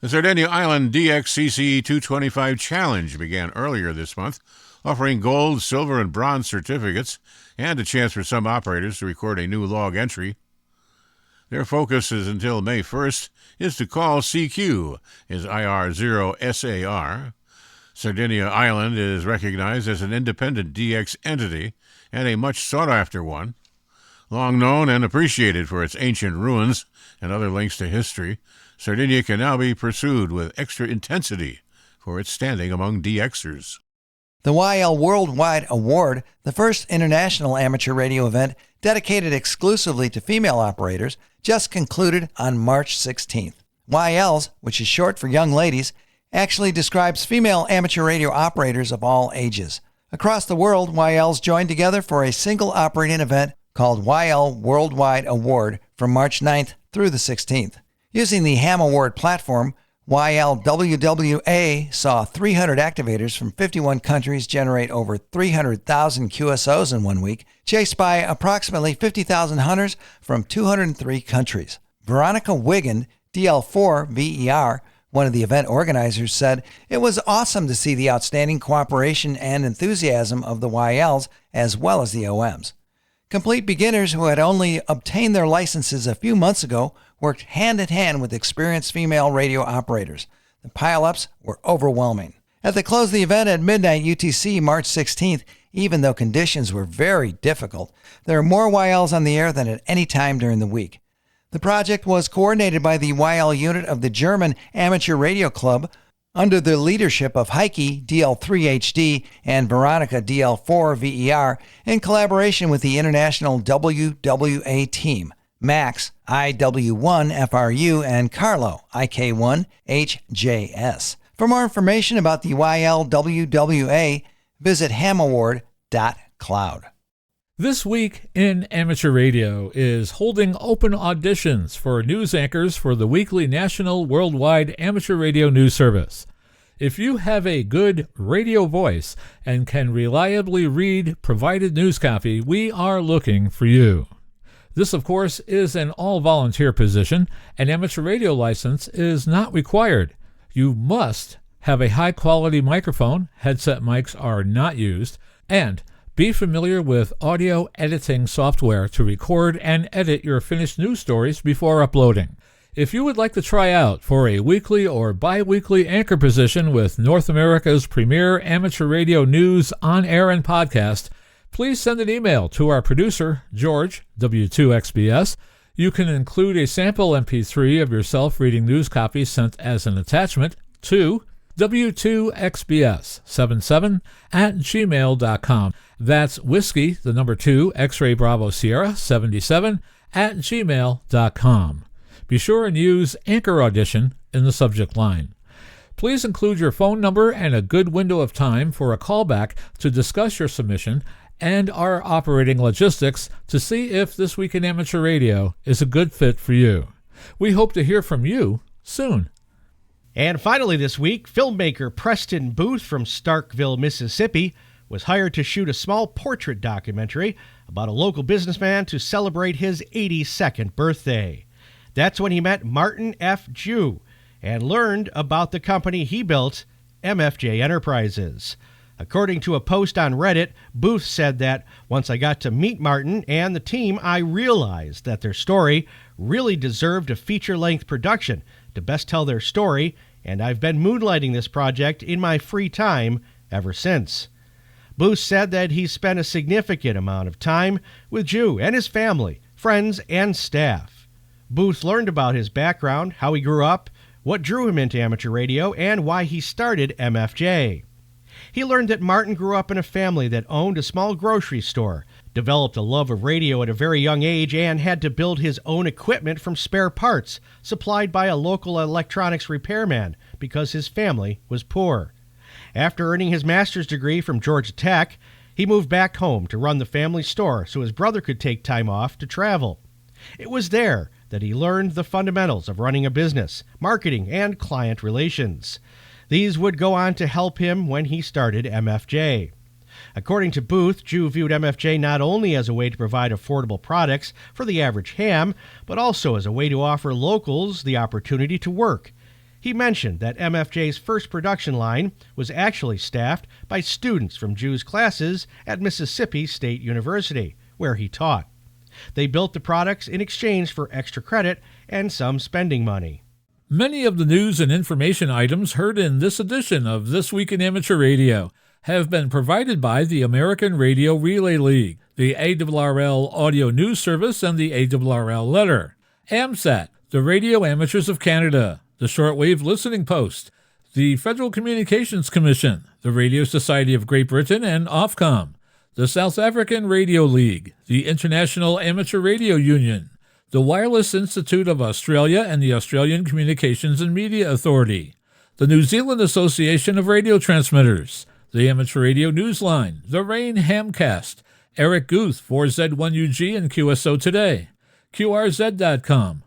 The Sardinia Island DXCCE 225 Challenge began earlier this month, offering gold, silver, and bronze certificates and a chance for some operators to record a new log entry. Their focus is until May 1st is to call CQ is IR0SAR. Sardinia Island is recognized as an independent DX entity and a much sought-after one. Long known and appreciated for its ancient ruins and other links to history, Sardinia can now be pursued with extra intensity for its standing among DXers. The YL Worldwide Award, the first international amateur radio event dedicated exclusively to female operators, just concluded on March 16th. YLs, which is short for young ladies, actually describes female amateur radio operators of all ages. Across the world, YLs joined together for a single operating event called YL Worldwide Award from March 9th through the 16th. Using the Ham Award platform, YLWWA saw 300 activators from 51 countries generate over 300,000 QSOs in 1 week, chased by approximately 50,000 hunters from 203 countries. Veronica Wiggin, DL4 VER, one of the event organizers, said, "It was awesome to see the outstanding cooperation and enthusiasm of the YLs as well as the OMs. Complete beginners who had only obtained their licenses a few months ago worked hand-in-hand with experienced female radio operators. The pile-ups were overwhelming." At the close of the event at midnight UTC, March 16th, even though conditions were very difficult, there are more YLs on the air than at any time during the week. The project was coordinated by the YL unit of the German Amateur Radio Club under the leadership of Haight DL3HD and Veronica DL4 VER in collaboration with the international WWA team, Max IW1 FRU and Carlo IK1 HJS. For more information about the YLWWA, visit hamaward.cloud. This Week in Amateur Radio is holding open auditions for news anchors for the weekly national worldwide amateur radio news service. If you have a good radio voice and can reliably read provided news copy, we are looking for you. This, of course, is an all-volunteer position. An amateur radio license is not required. You must have a high-quality microphone, headset mics are not used, and be familiar with audio editing software to record and edit your finished news stories before uploading. If you would like to try out for a weekly or bi-weekly anchor position with North America's premier amateur radio news on air and podcast, please send an email to our producer, George, W2XBS. You can include a sample MP3 of yourself reading news copy sent as an attachment to W2XBS77@gmail.com. That's whiskey, the number 2, X-ray Bravo Sierra 77@gmail.com. Be sure and use Anchor Audition in the subject line. Please include your phone number and a good window of time for a callback to discuss your submission and our operating logistics to see if This Week in Amateur Radio is a good fit for you. We hope to hear from you soon. And finally this week, filmmaker Preston Booth from Starkville, Mississippi, was hired to shoot a small portrait documentary about a local businessman to celebrate his 82nd birthday. That's when he met Martin F. Jew and learned about the company he built, MFJ Enterprises. According to a post on Reddit, Booth said that once I got to meet Martin and the team, I realized that their story really deserved a feature-length production to best tell their story and I've been moonlighting this project in my free time ever since. Booth said that he spent a significant amount of time with Jew and his family, friends, and staff. Booth learned about his background, how he grew up, what drew him into amateur radio, and why he started MFJ. He learned that Martin grew up in a family that owned a small grocery store, developed a love of radio at a very young age, and had to build his own equipment from spare parts supplied by a local electronics repairman because his family was poor. After earning his master's degree from Georgia Tech, he moved back home to run the family store so his brother could take time off to travel. It was there that he learned the fundamentals of running a business, marketing, and client relations. These would go on to help him when he started MFJ. According to Booth, Jew viewed MFJ not only as a way to provide affordable products for the average ham, but also as a way to offer locals the opportunity to work. He mentioned that MFJ's first production line was actually staffed by students from Jew's classes at Mississippi State University, where he taught. They built the products in exchange for extra credit and some spending money. Many of the news and information items heard in this edition of This Week in Amateur Radio have been provided by the American Radio Relay League, the ARRL Audio News Service, and the ARRL Letter, AMSAT, the Radio Amateurs of Canada, the Shortwave Listening Post, the Federal Communications Commission, the Radio Society of Great Britain, and Ofcom, the South African Radio League, the International Amateur Radio Union, the Wireless Institute of Australia and the Australian Communications and Media Authority, the New Zealand Association of Radio Transmitters, the Amateur Radio Newsline, the Rain Hamcast, Eric Guth, 4Z1UG and QSO Today, QRZ.com,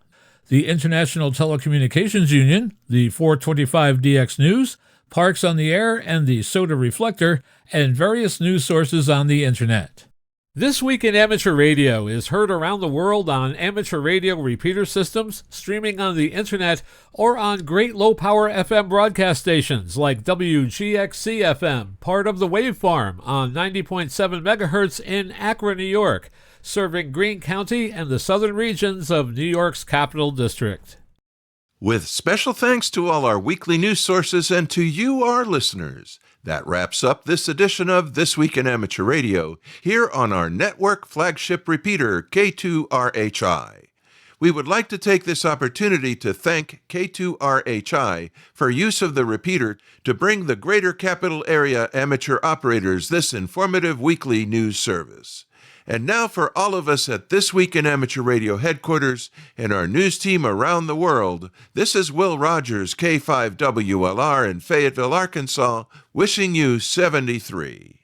the International Telecommunications Union, the 425DX News, Parks on the Air, and the Soda Reflector, and various news sources on the Internet. This Week in Amateur Radio is heard around the world on amateur radio repeater systems, streaming on the Internet, or on great low-power FM broadcast stations like WGXC-FM, part of the Waveform, on 90.7 MHz in Akron, New York, serving Greene County and the southern regions of New York's Capital District. With special thanks to all our weekly news sources and to you, our listeners, that wraps up this edition of This Week in Amateur Radio, here on our network flagship repeater, K2RHI. We would like to take this opportunity to thank K2RHI for use of the repeater to bring the greater capital area amateur operators this informative weekly news service. And now for all of us at This Week in Amateur Radio headquarters and our news team around the world, this is Will Rogers, K5WLR in Fayetteville, Arkansas, wishing you 73.